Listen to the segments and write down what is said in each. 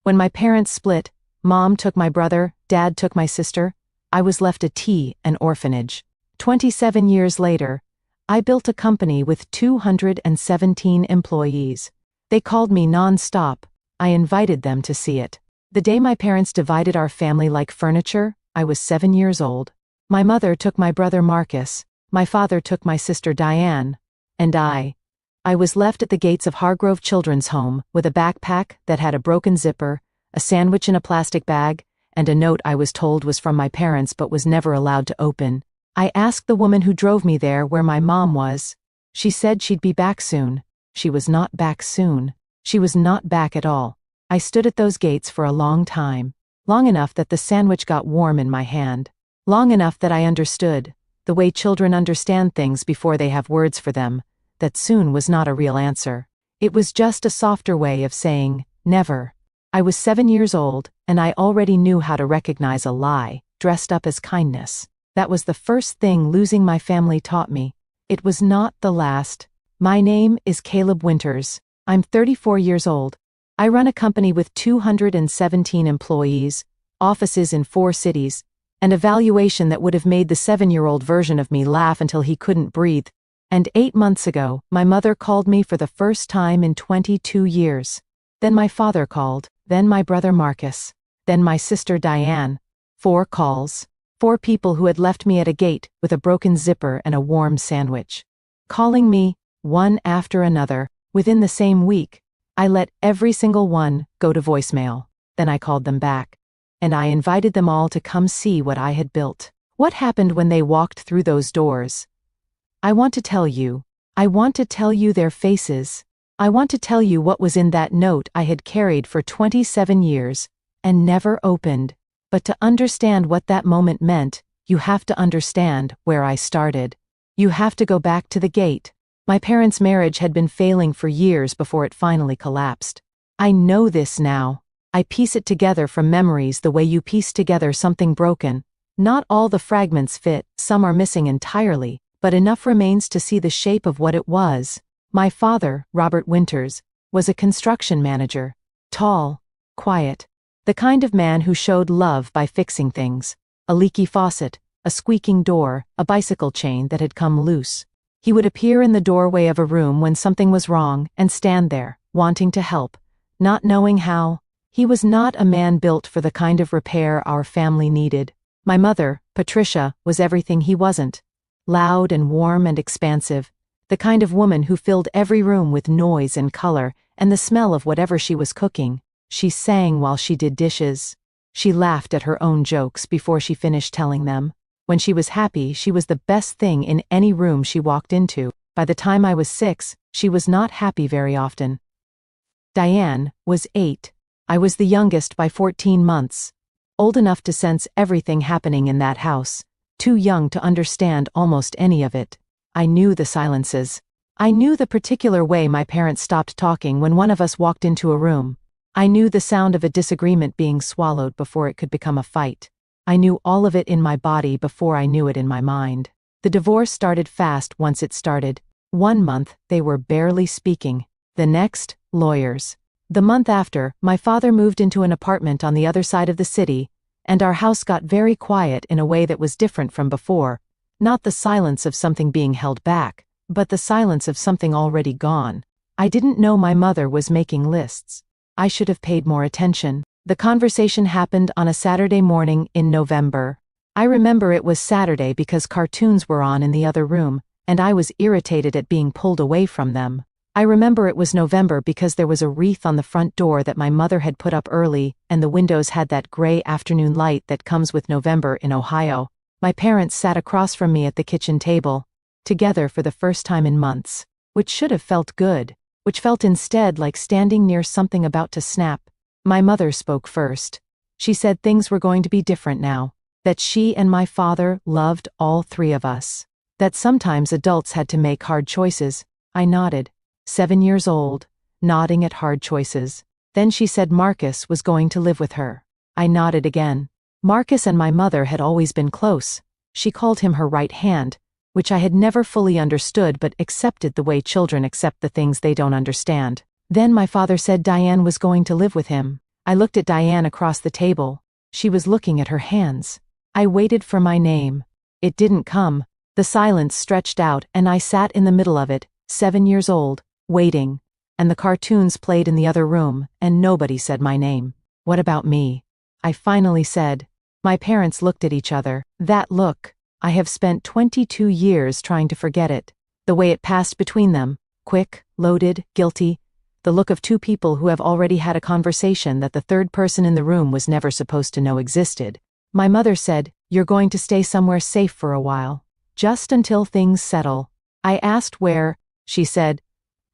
When my parents split, Mom took my brother, Dad took my sister, I was left an orphanage. 27 years later, I built a company with 217 employees. They called me Nonstop. I invited them to see it. The day my parents divided our family like furniture, I was 7 years old. My mother took my brother Marcus, my father took my sister Diane, and I was left at the gates of Hargrove Children's Home with a backpack that had a broken zipper, a sandwich in a plastic bag, and a note I was told was from my parents but was never allowed to open. I asked the woman who drove me there where my mom was. She said she'd be back soon. She was not back soon. She was not back at all. I stood at those gates for a long time. Long enough that the sandwich got warm in my hand. Long enough that I understood, the way children understand things before they have words for them, that soon was not a real answer. It was just a softer way of saying, never. I was 7 years old, and I already knew how to recognize a lie, dressed up as kindness. That was the first thing losing my family taught me. It was not the last. My name is Caleb Winters. I'm 34 years old. I run a company with 217 employees, offices in 4 cities, and a valuation that would have made the 7-year-old version of me laugh until he couldn't breathe. And 8 months ago, my mother called me for the first time in 22 years. Then my father called, then my brother Marcus, then my sister Diane. 4 calls. 4 people who had left me at a gate with a broken zipper and a warm sandwich. Calling me, one after another, within the same week. I let every single one go to voicemail. Then I called them back. And I invited them all to come see what I had built. What happened when they walked through those doors? I want to tell you. I want to tell you their faces. I want to tell you what was in that note I had carried for 27 years and never opened. But to understand what that moment meant, you have to understand where I started. You have to go back to the gate. My parents' marriage had been failing for years before it finally collapsed. I know this now. I piece it together from memories the way you piece together something broken. Not all the fragments fit, some are missing entirely, but enough remains to see the shape of what it was. My father, Robert Winters, was a construction manager. Tall, quiet. The kind of man who showed love by fixing things. A leaky faucet, a squeaking door, a bicycle chain that had come loose. He would appear in the doorway of a room when something was wrong and stand there, wanting to help, not knowing how. He was not a man built for the kind of repair our family needed. My mother, Patricia, was everything he wasn't. Loud and warm and expansive. The kind of woman who filled every room with noise and color and the smell of whatever she was cooking. She sang while she did dishes. She laughed at her own jokes before she finished telling them. When she was happy, she was the best thing in any room she walked into. By the time I was 6, she was not happy very often. Diane was 8. I was the youngest by 14 months. Old enough to sense everything happening in that house. Too young to understand almost any of it. I knew the silences. I knew the particular way my parents stopped talking when one of us walked into a room. I knew the sound of a disagreement being swallowed before it could become a fight. I knew all of it in my body before I knew it in my mind. The divorce started fast once it started. 1 month, they were barely speaking. The next, lawyers. The month after, my father moved into an apartment on the other side of the city, and our house got very quiet in a way that was different from before. Not the silence of something being held back, but the silence of something already gone. I didn't know my mother was making lists. I should have paid more attention. The conversation happened on a Saturday morning in November. I remember it was Saturday because cartoons were on in the other room, and I was irritated at being pulled away from them. I remember it was November because there was a wreath on the front door that my mother had put up early, and the windows had that gray afternoon light that comes with November in Ohio. My parents sat across from me at the kitchen table, together for the first time in months, which should have felt good, which felt instead like standing near something about to snap. My mother spoke first. She said things were going to be different now, that she and my father loved all 3 of us, that sometimes adults had to make hard choices. I nodded. 7 years old, nodding at hard choices. Then she said Marcus was going to live with her. I nodded again. Marcus and my mother had always been close. She called him her right hand, which I had never fully understood but accepted the way children accept the things they don't understand. Then my father said Diane was going to live with him. I looked at Diane across the table. She was looking at her hands. I waited for my name. It didn't come. The silence stretched out and I sat in the middle of it, 7 years old, waiting. And the cartoons played in the other room, and nobody said my name. What about me? I finally said. My parents looked at each other. That look, I have spent 22 years trying to forget it. The way it passed between them, quick, loaded, guilty. The look of two people who have already had a conversation that the third person in the room was never supposed to know existed. My mother said, "You're going to stay somewhere safe for a while. Just until things settle." I asked where. She said,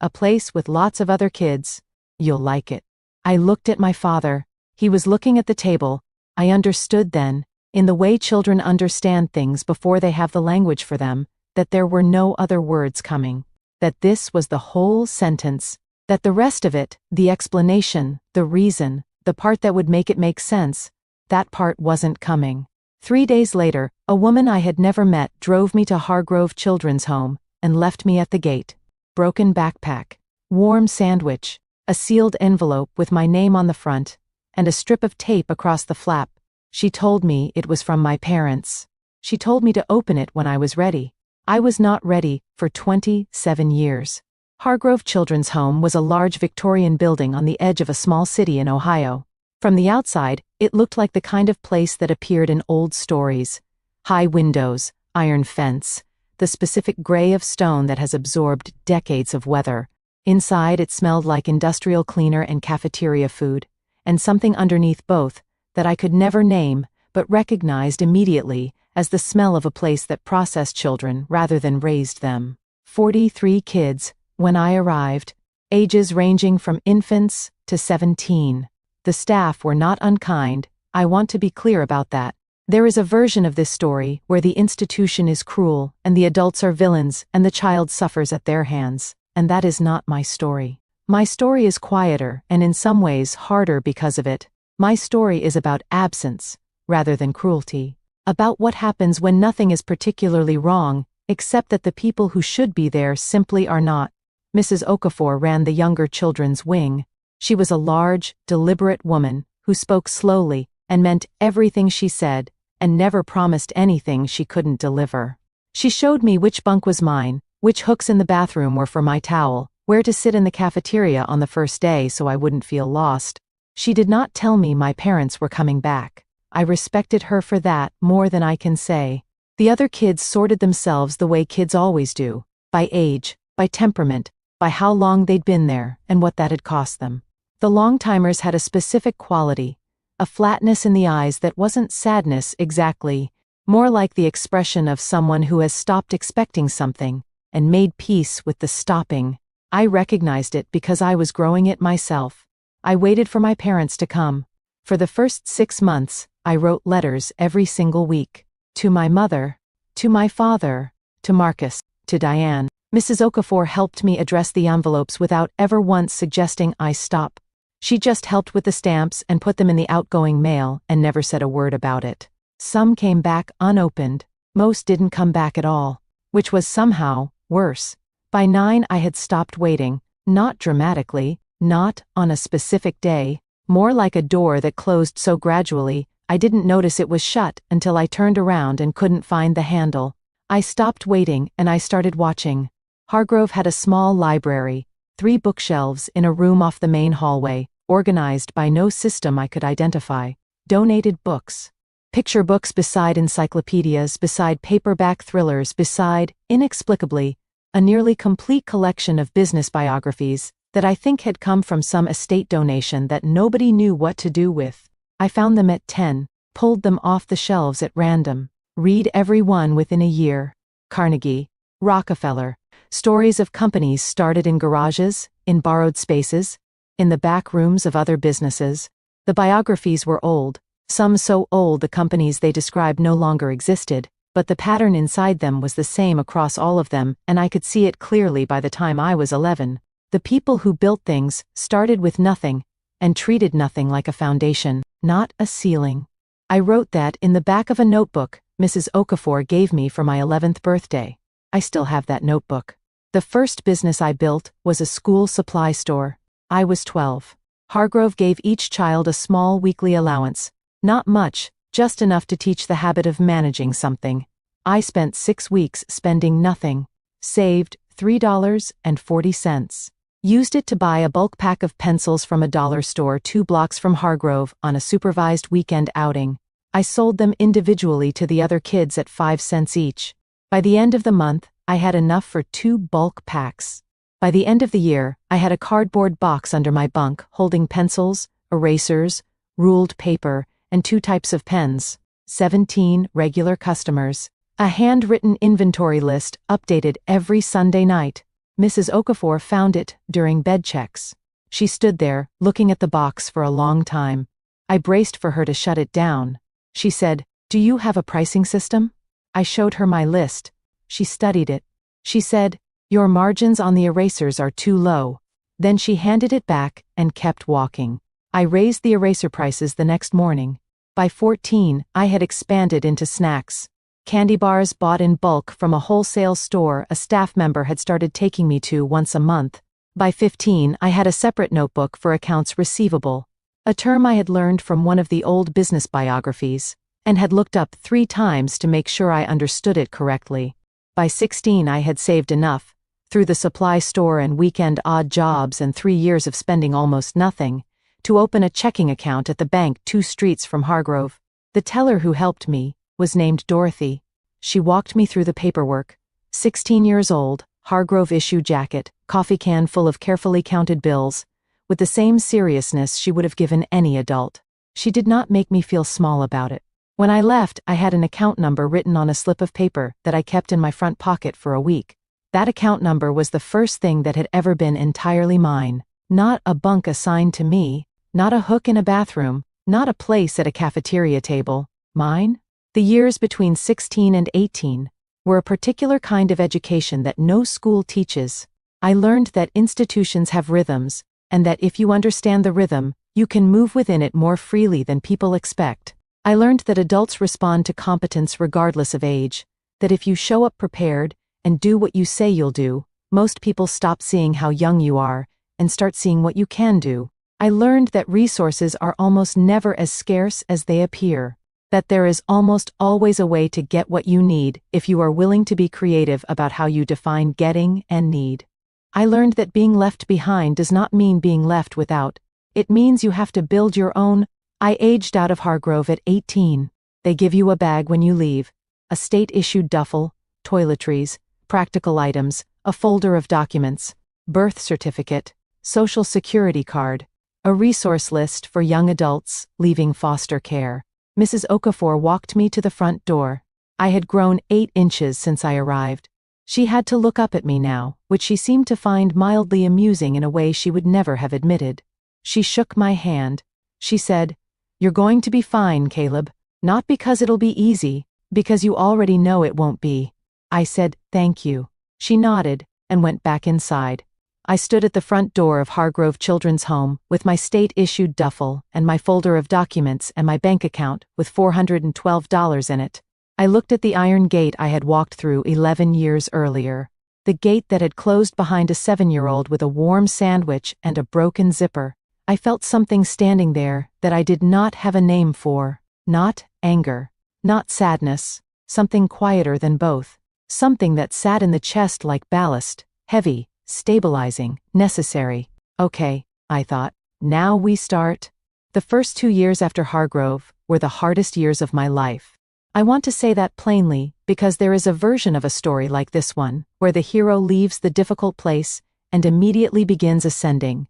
"A place with lots of other kids. You'll like it." I looked at my father. He was looking at the table. I understood then, in the way children understand things before they have the language for them, that there were no other words coming. That this was the whole sentence. That the rest of it, the explanation, the reason, the part that would make it make sense, that part wasn't coming. 3 days later, a woman I had never met drove me to Hargrove Children's Home and left me at the gate. Broken backpack, warm sandwich, a sealed envelope with my name on the front, and a strip of tape across the flap. She told me it was from my parents. She told me to open it when I was ready. I was not ready for 27 years. Hargrove Children's Home was a large Victorian building on the edge of a small city in Ohio. From the outside, it looked like the kind of place that appeared in old stories. High windows, iron fence, the specific gray of stone that has absorbed decades of weather. Inside, it smelled like industrial cleaner and cafeteria food, and something underneath both that I could never name but recognized immediately as the smell of a place that processed children rather than raised them. 43 kids, when I arrived, ages ranging from infants to 17. The staff were not unkind. I want to be clear about that. There is a version of this story where the institution is cruel and the adults are villains and the child suffers at their hands, and that is not my story. My story is quieter and in some ways harder because of it. My story is about absence rather than cruelty, about what happens when nothing is particularly wrong except that the people who should be there simply are not. Mrs. Okafor ran the younger children's wing. She was a large, deliberate woman who spoke slowly and meant everything she said and never promised anything she couldn't deliver. She showed me which bunk was mine, which hooks in the bathroom were for my towel, where to sit in the cafeteria on the first day so I wouldn't feel lost. She did not tell me my parents were coming back. I respected her for that more than I can say. The other kids sorted themselves the way kids always do, by age, by temperament, by how long they'd been there and what that had cost them. The long-timers had a specific quality, a flatness in the eyes that wasn't sadness exactly, more like the expression of someone who has stopped expecting something and made peace with the stopping. I recognized it because I was growing it myself. I waited for my parents to come. For the first 6 months, I wrote letters every single week. To my mother, to my father, to Marcus, to Diane. Mrs. Okafor helped me address the envelopes without ever once suggesting I stop. She just helped with the stamps and put them in the outgoing mail and never said a word about it. Some came back unopened. Most didn't come back at all, which was somehow worse. By 9 I had stopped waiting, not dramatically, not on a specific day, more like a door that closed so gradually I didn't notice it was shut until I turned around and couldn't find the handle. I stopped waiting and I started watching. Hargrove had a small library, 3 bookshelves in a room off the main hallway, organized by no system I could identify. Donated books. Picture books beside encyclopedias, beside paperback thrillers, beside, inexplicably, a nearly complete collection of business biographies that I think had come from some estate donation that nobody knew what to do with. I found them at 10, pulled them off the shelves at random. Read every one within a year. Carnegie, Rockefeller. Stories of companies started in garages, in borrowed spaces, in the back rooms of other businesses. The biographies were old, some so old the companies they described no longer existed, but the pattern inside them was the same across all of them, and I could see it clearly by the time I was 11. The people who built things started with nothing, and treated nothing like a foundation, not a ceiling. I wrote that in the back of a notebook Mrs. Okafor gave me for my 11th birthday. I still have that notebook. The first business I built was a school supply store. I was 12. Hargrove gave each child a small weekly allowance. Not much, just enough to teach the habit of managing something. I spent 6 weeks spending nothing. Saved $3.40. Used it to buy a bulk pack of pencils from a dollar store 2 blocks from Hargrove on a supervised weekend outing. I sold them individually to the other kids at 5 cents each. By the end of the month, I had enough for 2 bulk packs. By the end of the year, I had a cardboard box under my bunk holding pencils, erasers, ruled paper, and 2 types of pens. 17 regular customers. A handwritten inventory list updated every Sunday night. Mrs. Okafor found it during bed checks. She stood there, looking at the box for a long time. I braced for her to shut it down. She said, "Do you have a pricing system?" I showed her my list. She studied it. She said, "Your margins on the erasers are too low." Then she handed it back and kept walking. I raised the eraser prices the next morning. By 14, I had expanded into snacks. Candy bars bought in bulk from a wholesale store a staff member had started taking me to once a month. By 15, I had a separate notebook for accounts receivable, a term I had learned from one of the old business biographies, and had looked up 3 times to make sure I understood it correctly. By 16, I had saved enough, through the supply store and weekend odd jobs and 3 years of spending almost nothing, to open a checking account at the bank 2 streets from Hargrove. The teller who helped me was named Dorothy. She walked me through the paperwork. 16 years old, Hargrove issue jacket, coffee can full of carefully counted bills, with the same seriousness she would have given any adult. She did not make me feel small about it. When I left, I had an account number written on a slip of paper that I kept in my front pocket for a week. That account number was the first thing that had ever been entirely mine. Not a bunk assigned to me, not a hook in a bathroom, not a place at a cafeteria table. Mine? The years between 16 and 18 were a particular kind of education that no school teaches. I learned that institutions have rhythms, and that if you understand the rhythm, you can move within it more freely than people expect. I learned that adults respond to competence regardless of age, that if you show up prepared and do what you say you'll do, most people stop seeing how young you are and start seeing what you can do. I learned that resources are almost never as scarce as they appear, that there is almost always a way to get what you need if you are willing to be creative about how you define getting and need. I learned that being left behind does not mean being left without. It means you have to build your own. I aged out of Hargrove at 18. They give you a bag when you leave, a state-issued duffel, toiletries, practical items, a folder of documents, birth certificate, social security card, a resource list for young adults leaving foster care. Mrs. Okafor walked me to the front door. I had grown 8 inches since I arrived. She had to look up at me now, which she seemed to find mildly amusing in a way she would never have admitted. She shook my hand. She said, "You're going to be fine, Caleb. Not because it'll be easy, because you already know it won't be." I said, "Thank you." She nodded and went back inside. I stood at the front door of Hargrove Children's Home with my state-issued duffel and my folder of documents and my bank account with $412 in it. I looked at the iron gate I had walked through 11 years earlier, the gate that had closed behind a 7-year-old with a warm sandwich and a broken zipper. I felt something standing there that I did not have a name for. Not anger, not sadness, something quieter than both. Something that sat in the chest like ballast, heavy, stabilizing, necessary. Okay, I thought, now we start. The first 2 years after Hargrove were the hardest years of my life. I want to say that plainly because there is a version of a story like this one, where the hero leaves the difficult place and immediately begins ascending,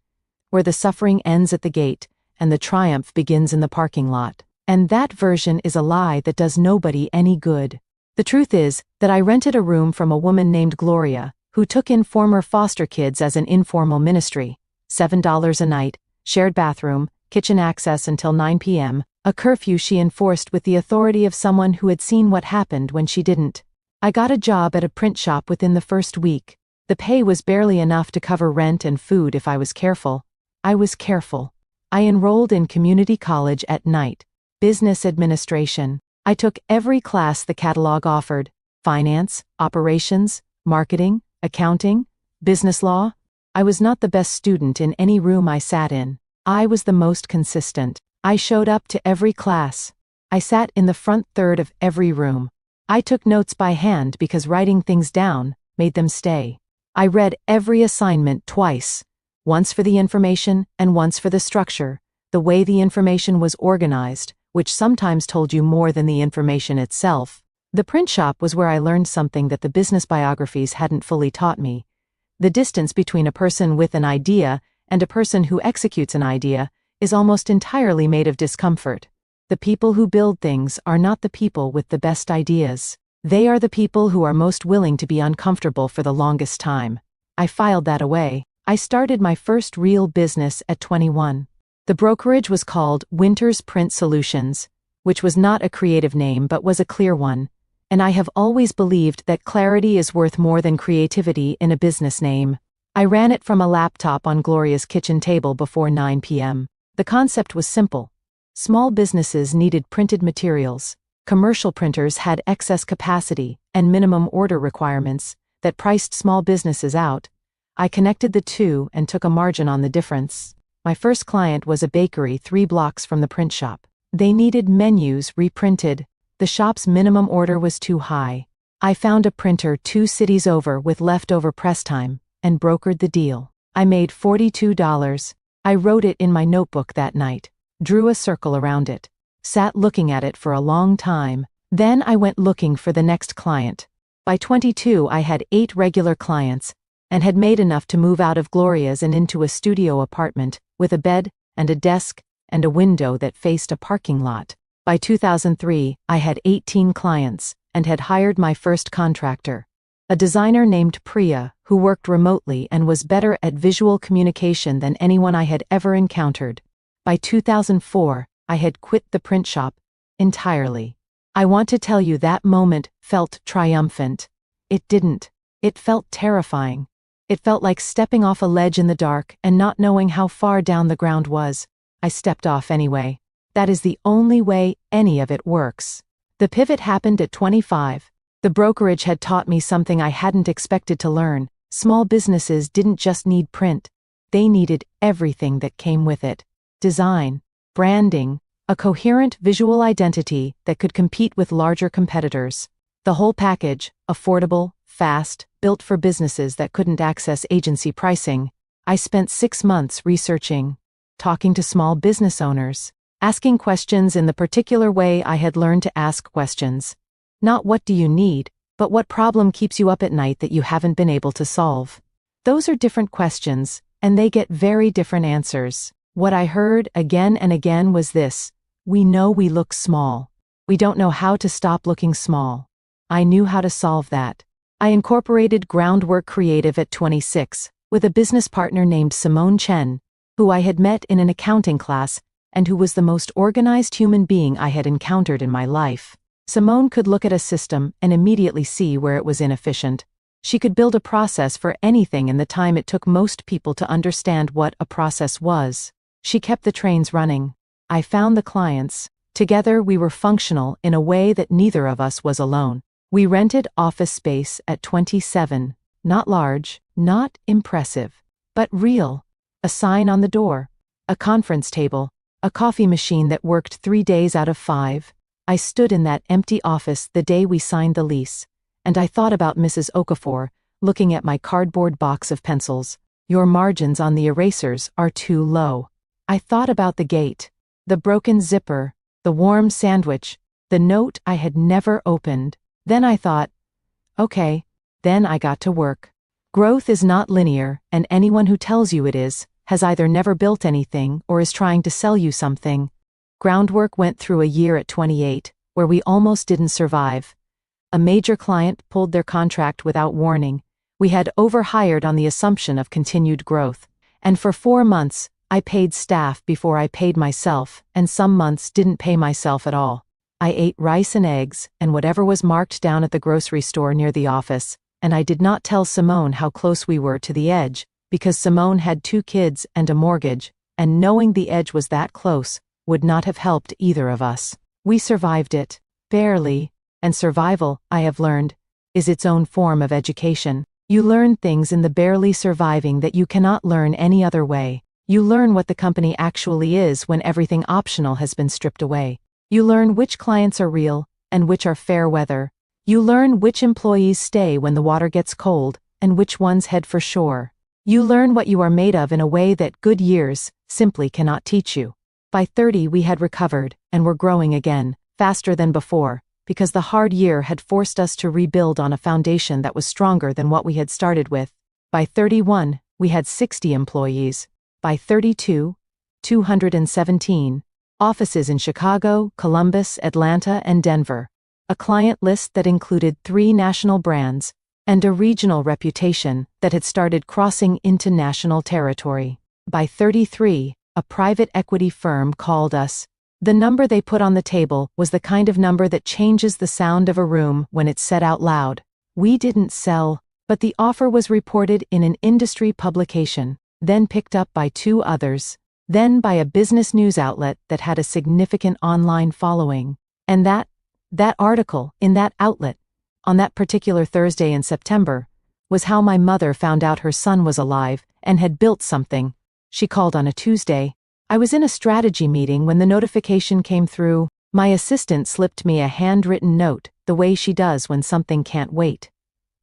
where the suffering ends at the gate and the triumph begins in the parking lot. And that version is a lie that does nobody any good. The truth is that I rented a room from a woman named Gloria, who took in former foster kids as an informal ministry. $7 a night, shared bathroom, kitchen access until 9 p.m., a curfew she enforced with the authority of someone who had seen what happened when she didn't. I got a job at a print shop within the first week. The pay was barely enough to cover rent and food if I was careful. I was careful. I enrolled in community college at night. Business administration. I took every class the catalog offered. Finance, operations, marketing, accounting, business law. I was not the best student in any room I sat in. I was the most consistent. I showed up to every class. I sat in the front third of every room. I took notes by hand because writing things down made them stay. I read every assignment twice, once for the information and once for the structure, the way the information was organized, which sometimes told you more than the information itself. The print shop was where I learned something that the business biographies hadn't fully taught me. The distance between a person with an idea and a person who executes an idea is almost entirely made of discomfort. The people who build things are not the people with the best ideas. They are the people who are most willing to be uncomfortable for the longest time. I filed that away. I started my first real business at 21. The brokerage was called Winters Print Solutions, which was not a creative name but was a clear one, and I have always believed that clarity is worth more than creativity in a business name. I ran it from a laptop on Gloria's kitchen table before 9 p.m. The concept was simple. Small businesses needed printed materials. Commercial printers had excess capacity and minimum order requirements that priced small businesses out. I connected the two and took a margin on the difference. My first client was a bakery 3 blocks from the print shop. They needed menus reprinted. The shop's minimum order was too high. I found a printer 2 cities over with leftover press time and brokered the deal. I made $42. I wrote it in my notebook that night, drew a circle around it, sat looking at it for a long time. Then I went looking for the next client. By 22, I had 8 regular clients and had made enough to move out of Gloria's and into a studio apartment with a bed and a desk and a window that faced a parking lot. By 2003, I had 18 clients and had hired my first contractor, a designer named Priya who worked remotely and was better at visual communication than anyone I had ever encountered. By 2004, I had quit the print shop entirely. I want to tell you that moment felt triumphant. It didn't. It felt terrifying. It felt like stepping off a ledge in the dark and not knowing how far down the ground was. I stepped off anyway. That is the only way any of it works. The pivot happened at 25. The brokerage had taught me something I hadn't expected to learn. Small businesses didn't just need print. They needed everything that came with it. Design, branding, a coherent visual identity that could compete with larger competitors. The whole package, affordable, fast, built for businesses that couldn't access agency pricing. I spent 6 months researching, talking to small business owners, asking questions in the particular way I had learned to ask questions. Not what do you need, but what problem keeps you up at night that you haven't been able to solve. Those are different questions, and they get very different answers. What I heard again and again was this: we know we look small. We don't know how to stop looking small. I knew how to solve that. I incorporated Groundwork Creative at 26, with a business partner named Simone Chen, who I had met in an accounting class and who was the most organized human being I had encountered in my life. Simone could look at a system and immediately see where it was inefficient. She could build a process for anything in the time it took most people to understand what a process was. She kept the trains running. I found the clients. Together we were functional in a way that neither of us was alone. We rented office space at 27, not large, not impressive, but real. A sign on the door, a conference table, a coffee machine that worked 3 days out of 5. I stood in that empty office the day we signed the lease, and I thought about Mrs. Okafor, looking at my cardboard box of pencils. Your margins on the erasers are too low. I thought about the gate, the broken zipper, the warm sandwich, the note I had never opened. Then I thought, okay, then I got to work. Growth is not linear, and anyone who tells you it is has either never built anything or is trying to sell you something. Groundwork went through a year at 28, where we almost didn't survive. A major client pulled their contract without warning. We had overhired on the assumption of continued growth. And for 4 months, I paid staff before I paid myself, and some months didn't pay myself at all. I ate rice and eggs and whatever was marked down at the grocery store near the office, and I did not tell Simone how close we were to the edge, because Simone had 2 kids and a mortgage, and knowing the edge was that close would not have helped either of us. We survived it, barely, and survival, I have learned, is its own form of education. You learn things in the barely surviving that you cannot learn any other way. You learn what the company actually is when everything optional has been stripped away. You learn which clients are real and which are fair weather. You learn which employees stay when the water gets cold and which ones head for shore. You learn what you are made of in a way that good years simply cannot teach you. By 30 we had recovered and were growing again, faster than before, because the hard year had forced us to rebuild on a foundation that was stronger than what we had started with. By 31, we had 60 employees. By 32, 217. Offices in Chicago, Columbus, Atlanta, and Denver. A client list that included 3 national brands, and a regional reputation that had started crossing into national territory. By 33, a private equity firm called us. The number they put on the table was the kind of number that changes the sound of a room when it's said out loud. We didn't sell, but the offer was reported in an industry publication, then picked up by 2 others, then by a business news outlet that had a significant online following. And that article, in that outlet, on that particular Thursday in September, was how my mother found out her son was alive and had built something. She called on a Tuesday. I was in a strategy meeting when the notification came through. My assistant slipped me a handwritten note, the way she does when something can't wait.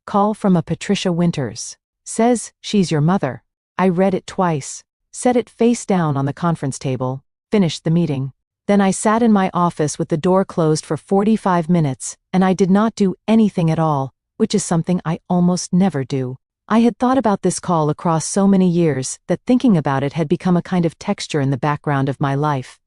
Call from a Patricia Winters. Says she's your mother. I read it twice, set it face down on the conference table, finished the meeting. Then I sat in my office with the door closed for 45 minutes, and I did not do anything at all, which is something I almost never do. I had thought about this call across so many years that thinking about it had become a kind of texture in the background of my life.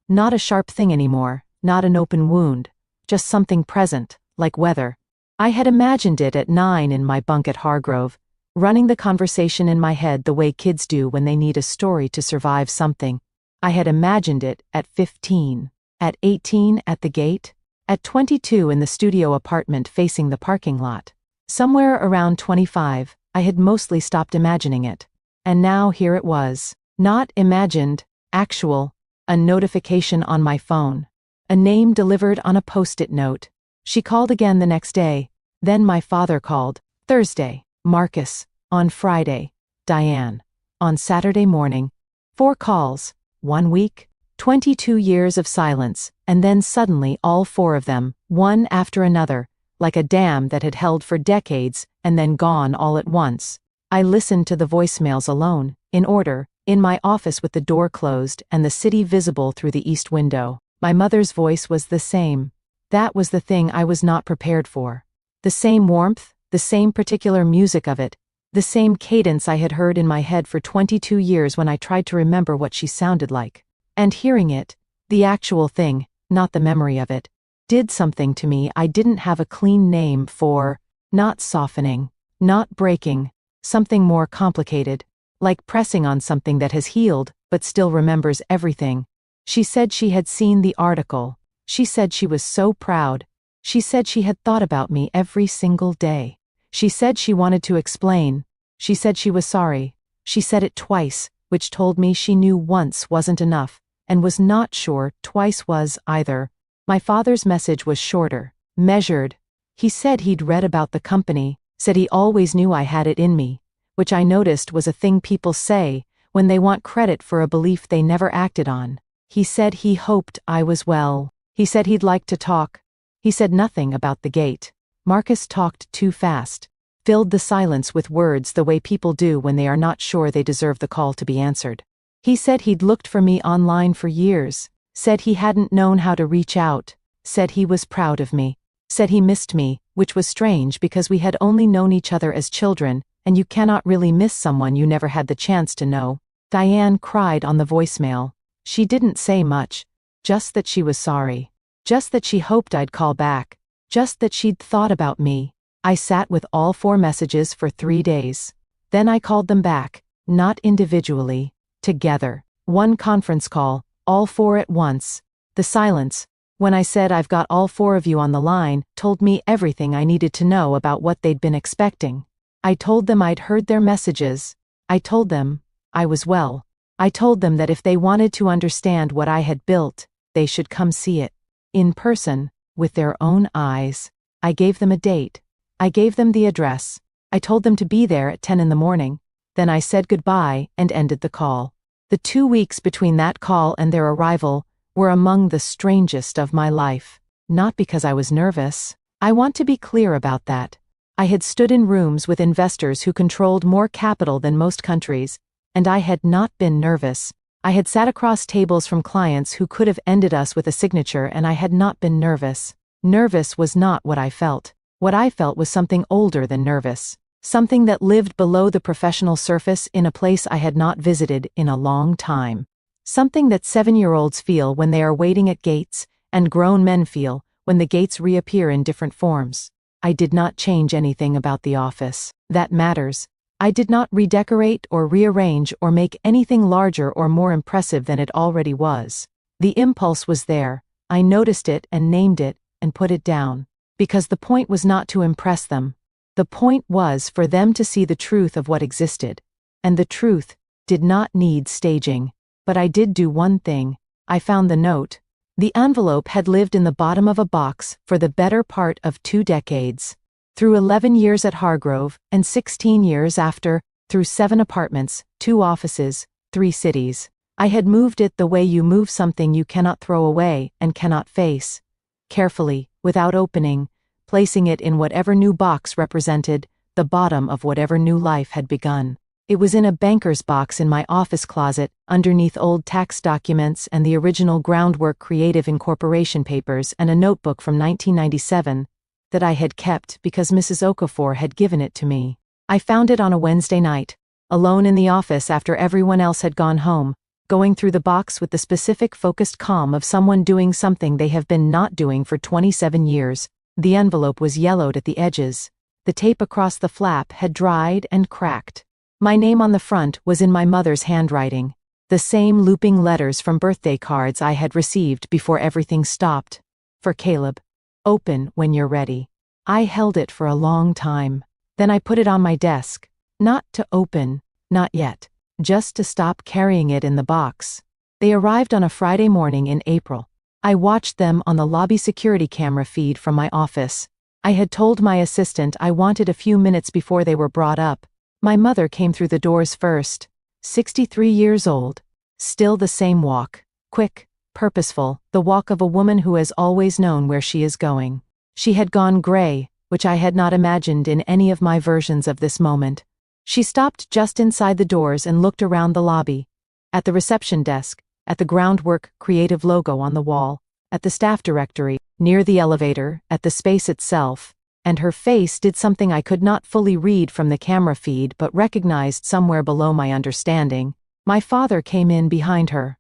Not a sharp thing anymore, not an open wound, just something present, like weather. I had imagined it at 9 in my bunk at Hargrove, running the conversation in my head the way kids do when they need a story to survive something. I had imagined it at 15, at 18 at the gate, at 22 in the studio apartment facing the parking lot. Somewhere around 25, I had mostly stopped imagining it. And now here it was. Not imagined, actual, a notification on my phone. A name delivered on a post-it note. She called again the next day. Then my father called. Thursday, Marcus. On Friday, Diane. On Saturday morning. 4 calls. 1 week, 22 years of silence, and then suddenly all 4 of them, one after another, like a dam that had held for decades and then gone all at once. I listened to the voicemails alone, in order, in my office with the door closed and the city visible through the east window. My mother's voice was the same. That was the thing I was not prepared for. The same warmth, the same particular music of it, the same cadence I had heard in my head for 22 years when I tried to remember what she sounded like. And hearing it, the actual thing, not the memory of it, did something to me I didn't have a clean name for. Not softening, not breaking, something more complicated, like pressing on something that has healed but still remembers everything. She said she had seen the article. She said she was so proud. She said she had thought about me every single day. She said she wanted to explain. She said she was sorry. She said it twice, which told me she knew once wasn't enough, and was not sure twice was either. My father's message was shorter, measured. He said he'd read about the company, said he always knew I had it in me, which I noticed was a thing people say when they want credit for a belief they never acted on. He said he hoped I was well. He said he'd like to talk. He said nothing about the gate. Marcus talked too fast, filled the silence with words the way people do when they are not sure they deserve the call to be answered. He said he'd looked for me online for years, said he hadn't known how to reach out, said he was proud of me, said he missed me, which was strange because we had only known each other as children, and you cannot really miss someone you never had the chance to know. Diane cried on the voicemail. She didn't say much, just that she was sorry, just that she hoped I'd call back, just that she'd thought about me. I sat with all 4 messages for 3 days. Then I called them back, not individually, together. One conference call, all 4 at once. The silence, when I said I've got all 4 of you on the line, told me everything I needed to know about what they'd been expecting. I told them I'd heard their messages. I told them I was well. I told them that if they wanted to understand what I had built, they should come see it. In person, with their own eyes. I gave them a date. I gave them the address. I told them to be there at 10 in the morning. Then I said goodbye and ended the call. The 2 weeks between that call and their arrival were among the strangest of my life. Not because I was nervous. I want to be clear about that. I had stood in rooms with investors who controlled more capital than most countries, and I had not been nervous. I had sat across tables from clients who could have ended us with a signature, and I had not been nervous. Nervous was not what I felt. What I felt was something older than nervous. Something that lived below the professional surface in a place I had not visited in a long time. Something that 7-year-olds feel when they are waiting at gates, and grown men feel when the gates reappear in different forms. I did not change anything about the office. That matters. I did not redecorate or rearrange or make anything larger or more impressive than it already was. The impulse was there. I noticed it and named it and put it down. Because the point was not to impress them. The point was for them to see the truth of what existed. And the truth did not need staging. But I did do one thing. I found the note. The envelope had lived in the bottom of a box for the better part of 2 decades. Through 11 years at Hargrove, and 16 years after, through 7 apartments, 2 offices, 3 cities. I had moved it the way you move something you cannot throw away and cannot face. Carefully, without opening, placing it in whatever new box represented the bottom of whatever new life had begun. It was in a banker's box in my office closet, underneath old tax documents and the original Groundwork Creative Incorporation papers and a notebook from 1997 that I had kept because Mrs. Okafor had given it to me. I found it on a Wednesday night, alone in the office after everyone else had gone home, going through the box with the specific focused calm of someone doing something they have been not doing for 27 years. The envelope was yellowed at the edges. The tape across the flap had dried and cracked. My name on the front was in my mother's handwriting, the same looping letters from birthday cards I had received before everything stopped. For Caleb. Open when you're ready. I held it for a long time. Then I put it on my desk. Not to open, not yet. Just to stop carrying it in the box. They arrived on a Friday morning in April. I watched them on the lobby security camera feed from my office. I had told my assistant I wanted a few minutes before they were brought up. My mother came through the doors first. 63 years old. Still the same walk. Quick, purposeful, the walk of a woman who has always known where she is going. She had gone gray, which I had not imagined in any of my versions of this moment. She stopped just inside the doors and looked around the lobby. At the reception desk, at the Groundwork Creative logo on the wall, at the staff directory, near the elevator, at the space itself. And her face did something I could not fully read from the camera feed but recognized somewhere below my understanding. My father came in behind her.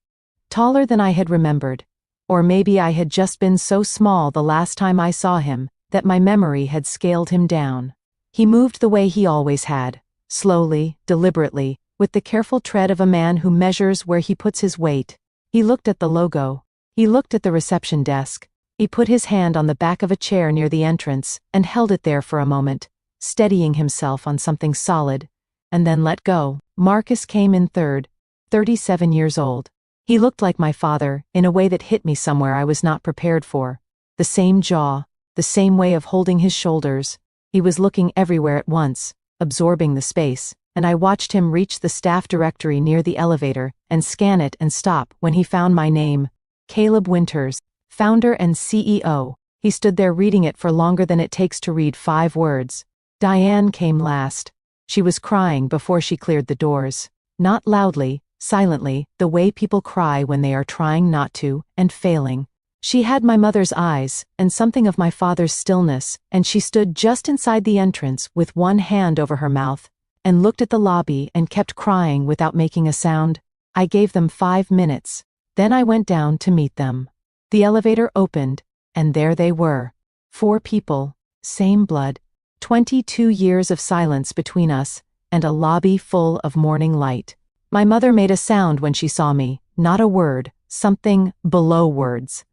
Taller than I had remembered. Or maybe I had just been so small the last time I saw him that my memory had scaled him down. He moved the way he always had, slowly, deliberately, with the careful tread of a man who measures where he puts his weight. He looked at the logo. He looked at the reception desk. He put his hand on the back of a chair near the entrance and held it there for a moment, steadying himself on something solid, and then let go. Marcus came in third, 37 years old. He looked like my father, in a way that hit me somewhere I was not prepared for. The same jaw, the same way of holding his shoulders. He was looking everywhere at once, absorbing the space, and I watched him reach the staff directory near the elevator and scan it and stop when he found my name. Caleb Winters. Founder and CEO. He stood there reading it for longer than it takes to read 5 words. Diane came last. She was crying before she cleared the doors. Not loudly, silently, the way people cry when they are trying not to, and failing. She had my mother's eyes, and something of my father's stillness, and she stood just inside the entrance with one hand over her mouth, and looked at the lobby and kept crying without making a sound. I gave them 5 minutes. Then I went down to meet them. The elevator opened, and there they were. 4 people, same blood, 22 years of silence between us, and a lobby full of morning light. My mother made a sound when she saw me, not a word, something below words.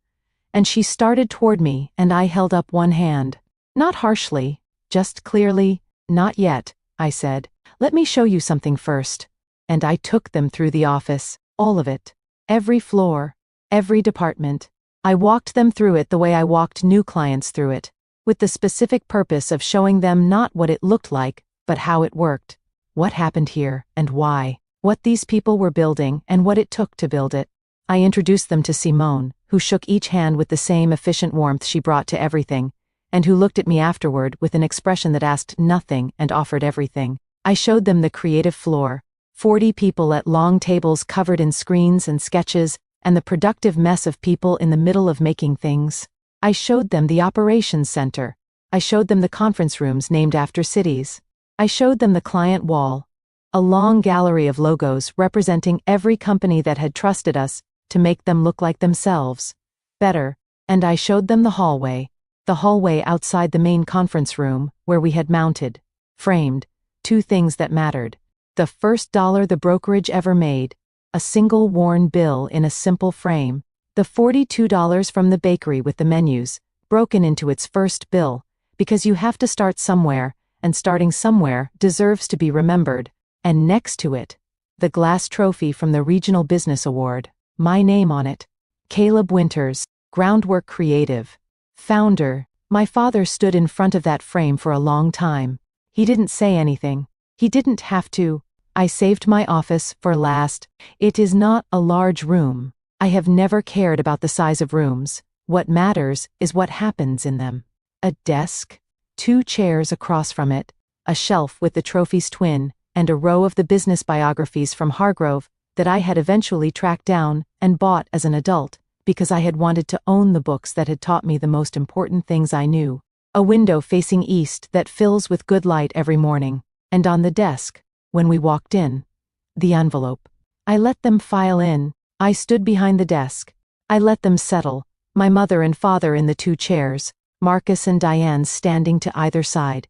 And she started toward me, and I held up one hand. Not harshly, just clearly, not yet, I said. Let me show you something first. And I took them through the office, all of it. Every floor, every department. I walked them through it the way I walked new clients through it, with the specific purpose of showing them not what it looked like, but how it worked. What happened here, and why? what these people were building and what it took to build it. I introduced them to Simone, who shook each hand with the same efficient warmth she brought to everything, and who looked at me afterward with an expression that asked nothing and offered everything. I showed them the creative floor, 40 people at long tables covered in screens and sketches, and the productive mess of people in the middle of making things. I showed them the operations center. I showed them the conference rooms named after cities. I showed them the client wall, a long gallery of logos representing every company that had trusted us to make them look like themselves better, and I showed them the hallway outside the main conference room where we had mounted, framed, two things that mattered: the first dollar the brokerage ever made, a single worn bill in a simple frame, the $42 from the bakery with the menus, broken into its first bill, because you have to start somewhere, and starting somewhere deserves to be remembered, and next to it, the glass trophy from the Regional Business Award, my name on it. Caleb Winters, Groundwork Creative, founder. My father stood in front of that frame for a long time. He didn't say anything. He didn't have to. I saved my office for last. It is not a large room. I have never cared about the size of rooms. What matters is what happens in them. A desk, 2 chairs across from it, a shelf with the trophy's twin, and a row of the business biographies from Hargrove that I had eventually tracked down and bought as an adult because I had wanted to own the books that had taught me the most important things I knew. A window facing east that fills with good light every morning, and on the desk, when we walked in, the envelope. I let them file in. I stood behind the desk. I let them settle, my mother and father in the 2 chairs, Marcus and Diane standing to either side.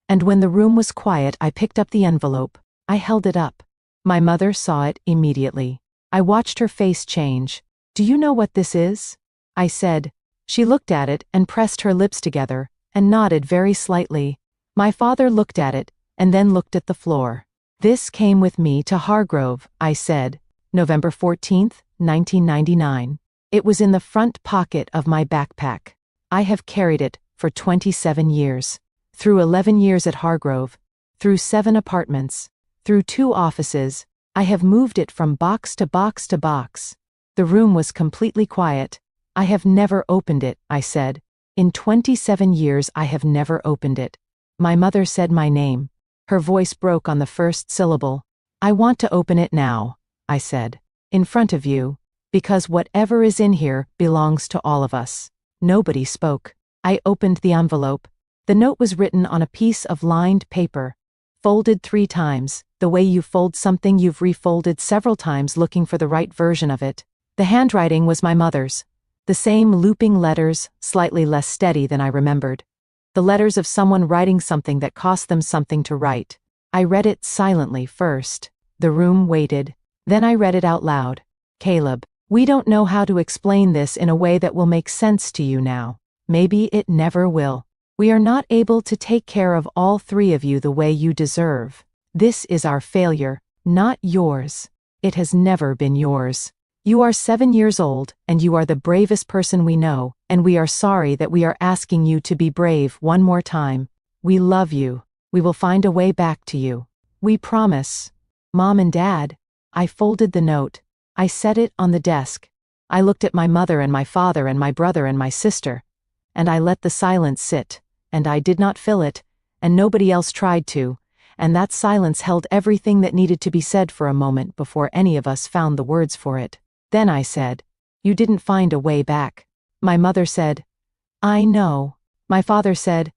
And when the room was quiet, I picked up the envelope. I held it up. My mother saw it immediately. I watched her face change. "Do you know what this is?" I said. She looked at it and pressed her lips together and nodded very slightly. My father looked at it and then looked at the floor. "This came with me to Hargrove," I said, November 14th, 1999. It was in the front pocket of my backpack. I have carried it for 27 years. Through 11 years at Hargrove, through 7 apartments, through 2 offices, I have moved it from box to box to box. The room was completely quiet. "I have never opened it," I said. "In 27 years I have never opened it." My mother said my name. Her voice broke on the first syllable. "I want to open it now," I said. "In front of you, because whatever is in here belongs to all of us." Nobody spoke. I opened the envelope. The note was written on a piece of lined paper, folded 3 times, the way you fold something you've refolded several times looking for the right version of it. The handwriting was my mother's. The same looping letters, slightly less steady than I remembered. The letters of someone writing something that cost them something to write. I read it silently first. The room waited. Then I read it out loud. "Caleb, we don't know how to explain this in a way that will make sense to you now. Maybe it never will. We are not able to take care of all 3 of you the way you deserve. This is our failure, not yours. It has never been yours. You are 7 years old, and you are the bravest person we know, and we are sorry that we are asking you to be brave one more time. We love you. We will find a way back to you. We promise. Mom and Dad." I folded the note. I set it on the desk. I looked at my mother and my father and my brother and my sister, and I let the silence sit, and I did not fill it, and nobody else tried to, and that silence held everything that needed to be said for a moment before any of us found the words for it. Then I said, "You didn't find a way back." My mother said, "I know." My father said,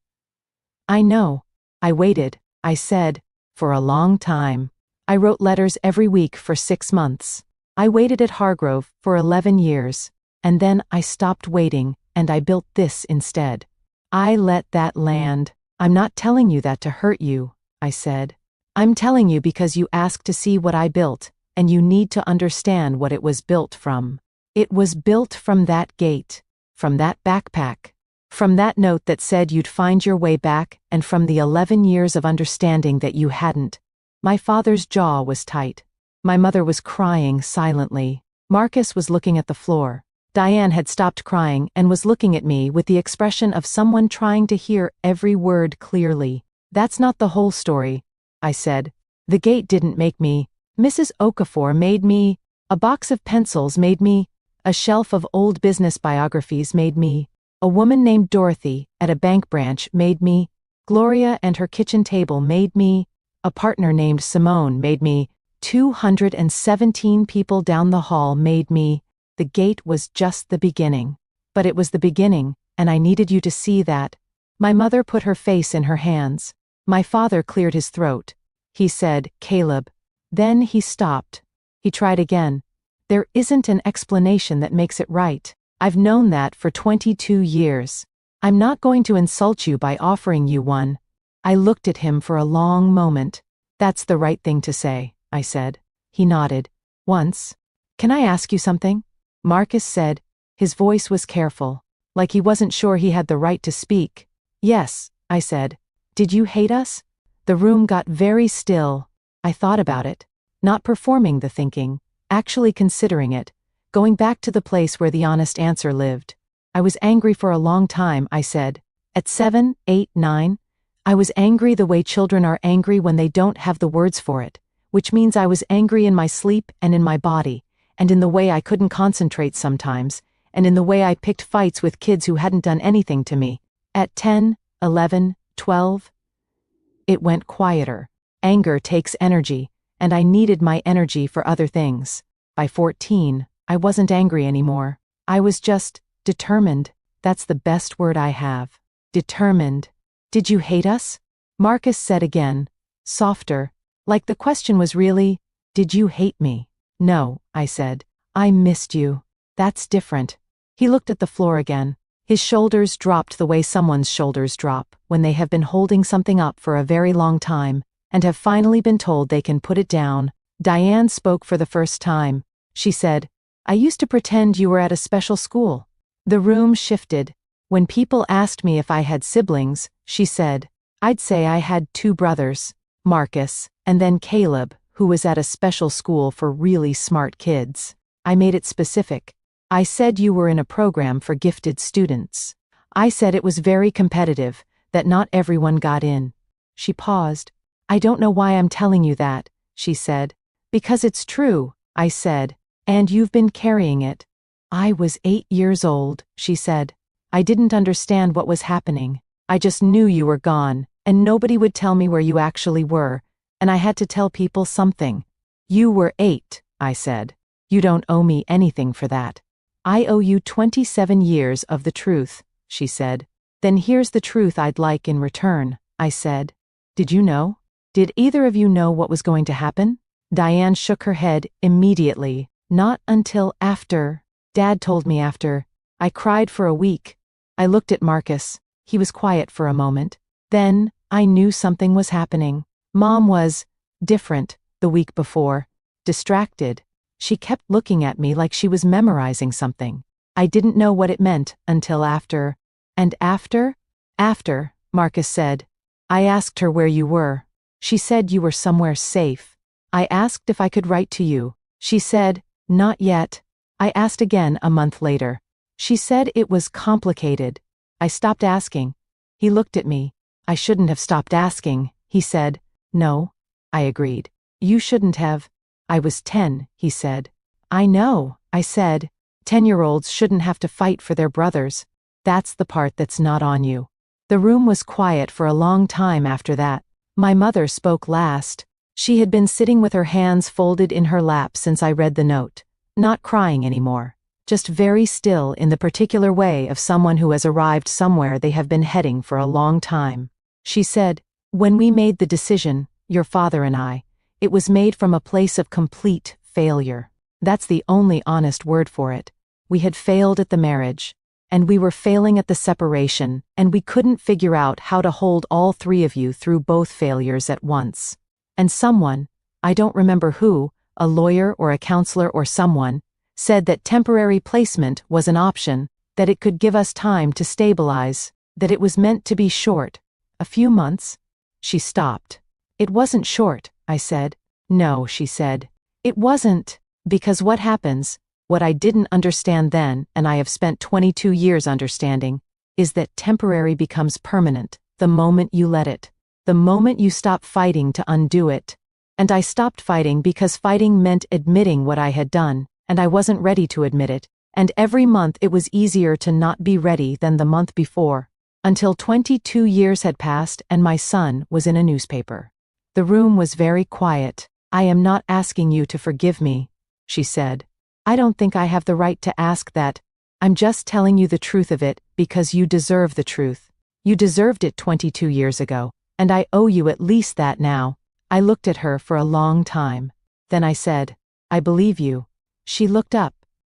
"I know." I waited, I said, for a long time. I wrote letters every week for 6 months. I waited at Hargrove for 11 years, and then I stopped waiting, and I built this instead. I let that land. "I'm not telling you that to hurt you," I said. "I'm telling you because you asked to see what I built, and you need to understand what it was built from. It was built from that gate, from that backpack, from that note that said you'd find your way back, and from the 11 years of understanding that you hadn't." My father's jaw was tight. My mother was crying silently. Marcus was looking at the floor. Diane had stopped crying and was looking at me with the expression of someone trying to hear every word clearly. "That's not the whole story," I said. "The gate didn't make me. Mrs. Okafor made me. A box of pencils made me. A shelf of old business biographies made me. A woman named Dorothy, at a bank branch, made me. Gloria and her kitchen table made me. A partner named Simone made me. 217 people down the hall made me. The gate was just the beginning. But it was the beginning, and I needed you to see that. My mother put her face in her hands. My father cleared his throat. He said, "Caleb." Then he stopped. He tried again. "There isn't an explanation that makes it right. I've known that for 22 years. I'm not going to insult you by offering you one." I looked at him for a long moment. "That's the right thing to say," I said. He nodded. "Once. Can I ask you something?" Marcus said. His voice was careful, like he wasn't sure he had the right to speak. "Yes," I said. "Did you hate us?" The room got very still. I thought about it. Not performing the thinking, actually considering it, going back to the place where the honest answer lived. "I was angry for a long time," I said. "At 7, 8, 9, I was angry the way children are angry when they don't have the words for it, which means I was angry in my sleep and in my body, and in the way I couldn't concentrate sometimes, and in the way I picked fights with kids who hadn't done anything to me. At 10, 11, 12, it went quieter. Anger takes energy, and I needed my energy for other things. By 14, I wasn't angry anymore. I was just determined. That's the best word I have. Determined. Did you hate us?" Marcus said again, softer, like the question was really, "Did you hate me?" "No," I said. "I missed you." "That's different." He looked at the floor again. His shoulders dropped the way someone's shoulders drop when they have been holding something up for a very long time and have finally been told they can put it down. Diane spoke for the first time. She said, "I used to pretend you were at a special school." The room shifted. When people asked me if I had siblings, she said, "I'd say I had 2 brothers, Marcus, and then Caleb, who was at a special school for really smart kids." I made it specific. I said you were in a program for gifted students. I said it was very competitive, that not everyone got in. She paused. "I don't know why I'm telling you that," she said. "Because it's true," I said, "and you've been carrying it." "I was 8 years old," she said. "I didn't understand what was happening. I just knew you were gone, and nobody would tell me where you actually were, and I had to tell people something." "You were 8, I said. "You don't owe me anything for that." "I owe you 27 years of the truth," she said. "Then here's the truth I'd like in return," I said. "Did you know? Did either of you know what was going to happen?" Diane shook her head immediately. "Not until after. Dad told me after. I cried for a week." I looked at Marcus. He was quiet for a moment. Then, I knew something was happening. Mom was different the week before. Distracted. She kept looking at me like she was memorizing something. I didn't know what it meant until after. "And after?" "After," Marcus said. "I asked her where you were. She said you were somewhere safe. I asked if I could write to you. She said, 'Not yet.' I asked again a month later. She said it was complicated. I stopped asking. He looked at me. I shouldn't have stopped asking, he said. No, I agreed. You shouldn't have. I was 10, he said. I know, I said. 10-year-olds shouldn't have to fight for their brothers. That's the part that's not on you. The room was quiet for a long time after that. My mother spoke last. She had been sitting with her hands folded in her lap since I read the note. Not crying anymore. Just very still in the particular way of someone who has arrived somewhere they have been heading for a long time. She said, "When we made the decision, your father and I, it was made from a place of complete failure. That's the only honest word for it. We had failed at the marriage, and we were failing at the separation, and we couldn't figure out how to hold all three of you through both failures at once. And someone, I don't remember who, a lawyer or a counselor or someone, said that temporary placement was an option, that it could give us time to stabilize, that it was meant to be short. A few months?" She stopped. "It wasn't short," I said. "No," she said. "It wasn't, because what happens, what I didn't understand then, and I have spent 22 years understanding, is that temporary becomes permanent the moment you let it, the moment you stop fighting to undo it. And I stopped fighting because fighting meant admitting what I had done, and I wasn't ready to admit it. And every month it was easier to not be ready than the month before, until 22 years had passed and my son was in a newspaper. The room was very quiet. "I am not asking you to forgive me," she said. "I don't think I have the right to ask that. I'm just telling you the truth of it because you deserve the truth. You deserved it 22 years ago, and I owe you at least that now." I looked at her for a long time. Then I said, "I believe you." She looked up.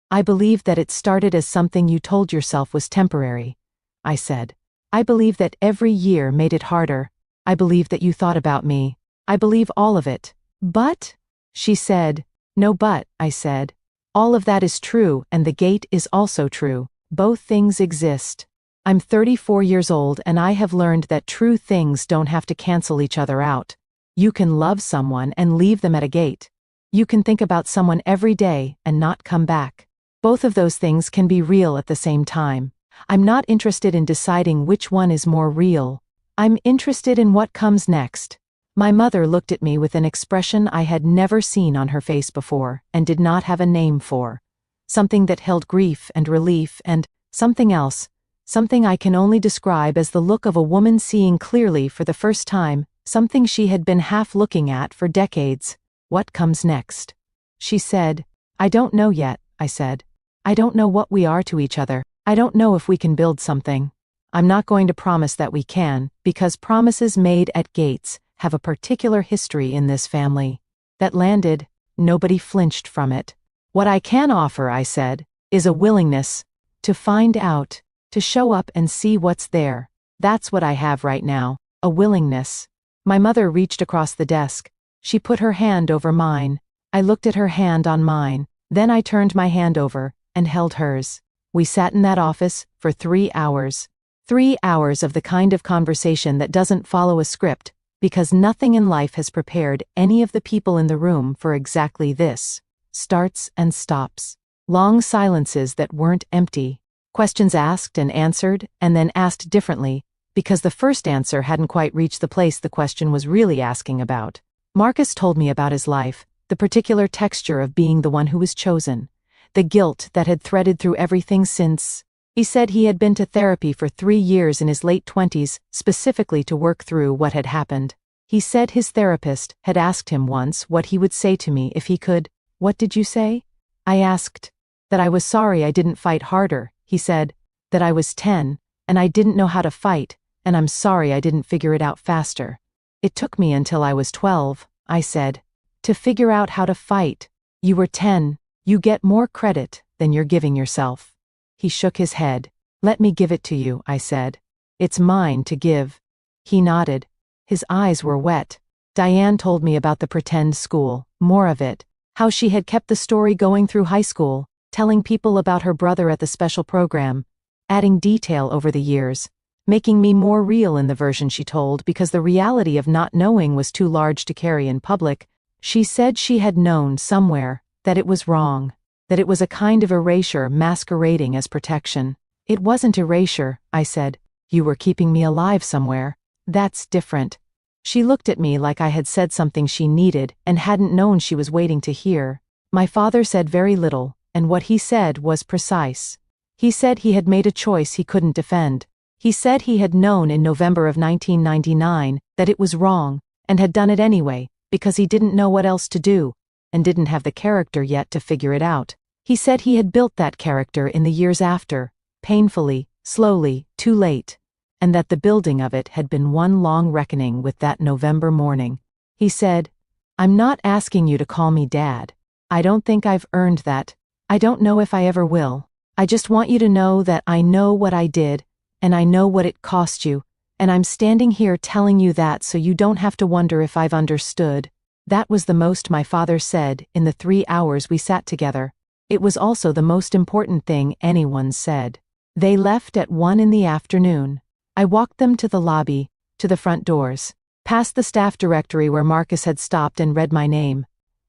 "I believe that it started as something you told yourself was temporary," I said. "I believe that every year made it harder. I believe that you thought about me. I believe all of it." "But," she said. "No but," I said. "All of that is true, and the gate is also true. Both things exist. I'm 34 years old and I have learned that true things don't have to cancel each other out. You can love someone and leave them at a gate. You can think about someone every day and not come back. Both of those things can be real at the same time. I'm not interested in deciding which one is more real. I'm interested in what comes next." My mother looked at me with an expression I had never seen on her face before and did not have a name for. Something that held grief and relief and something else, something I can only describe as the look of a woman seeing clearly for the first time, something she had been half looking at for decades. "What comes next?" She said. "I don't know yet," I said. "I don't know what we are to each other. I don't know if we can build something. I'm not going to promise that we can, because promises made at gates have a particular history in this family. That landed, nobody flinched from it. What I can offer," I said, "is a willingness to find out, to show up and see what's there. That's what I have right now, a willingness." My mother reached across the desk. She put her hand over mine. I looked at her hand on mine. Then I turned my hand over and held hers. We sat in that office for 3 hours. 3 hours of the kind of conversation that doesn't follow a script, because nothing in life has prepared any of the people in the room for exactly this. Starts and stops. Long silences that weren't empty. Questions asked and answered, and then asked differently, because the first answer hadn't quite reached the place the question was really asking about. Marcus told me about his life, the particular texture of being the one who was chosen, the guilt that had threaded through everything since. He said he had been to therapy for 3 years in his late 20s, specifically to work through what had happened. He said his therapist had asked him once what he would say to me if he could. "What did you say?" I asked. "That I was sorry I didn't fight harder," he said. "That I was 10, and I didn't know how to fight, and I'm sorry I didn't figure it out faster." "It took me until I was 12, I said, "to figure out how to fight. You were 10. You get more credit than you're giving yourself." He shook his head. "Let me give it to you," I said. "It's mine to give." He nodded. His eyes were wet. Diane told me about the pretend school, more of it, how she had kept the story going through high school, telling people about her brother at the special program, adding detail over the years, making me more real in the version she told because the reality of not knowing was too large to carry in public. She said she had known somewhere that it was wrong, that it was a kind of erasure masquerading as protection. "It wasn't erasure," I said. "You were keeping me alive somewhere. That's different." She looked at me like I had said something she needed and hadn't known she was waiting to hear. My father said very little, and what he said was precise. He said he had made a choice he couldn't defend. He said he had known in November of 1999 that it was wrong, and had done it anyway, because he didn't know what else to do, and didn't have the character yet to figure it out. He said he had built that character in the years after, painfully, slowly, too late, and that the building of it had been one long reckoning with that November morning. He said, "I'm not asking you to call me Dad. I don't think I've earned that. I don't know if I ever will. I just want you to know that I know what I did, and I know what it cost you, and I'm standing here telling you that so you don't have to wonder if I've understood." That was the most my father said in the 3 hours we sat together. It was also the most important thing anyone said. They left at 1 in the afternoon. I walked them to the lobby, to the front doors, past the staff directory where Marcus had stopped and read my name,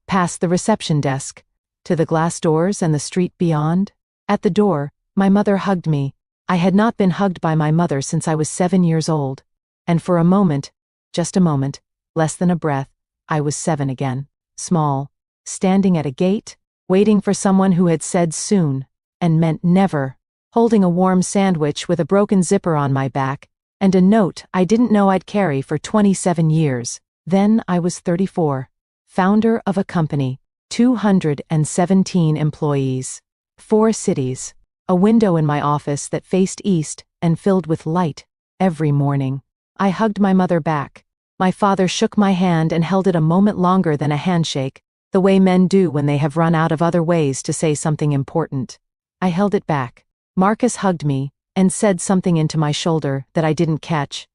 past the reception desk, to the glass doors and the street beyond. At the door, my mother hugged me. I had not been hugged by my mother since I was 7 years old. And for a moment, just a moment, less than a breath, I was 7 again. Small. Standing at a gate, waiting for someone who had said soon, and meant never, holding a warm sandwich with a broken zipper on my back, and a note I didn't know I'd carry for 27 years. Then I was 34. Founder of a company, 217 employees, 4 cities, a window in my office that faced east and filled with light every morning. I hugged my mother back. My father shook my hand and held it a moment longer than a handshake, the way men do when they have run out of other ways to say something important. I held it back. Marcus hugged me and said something into my shoulder that I didn't catch.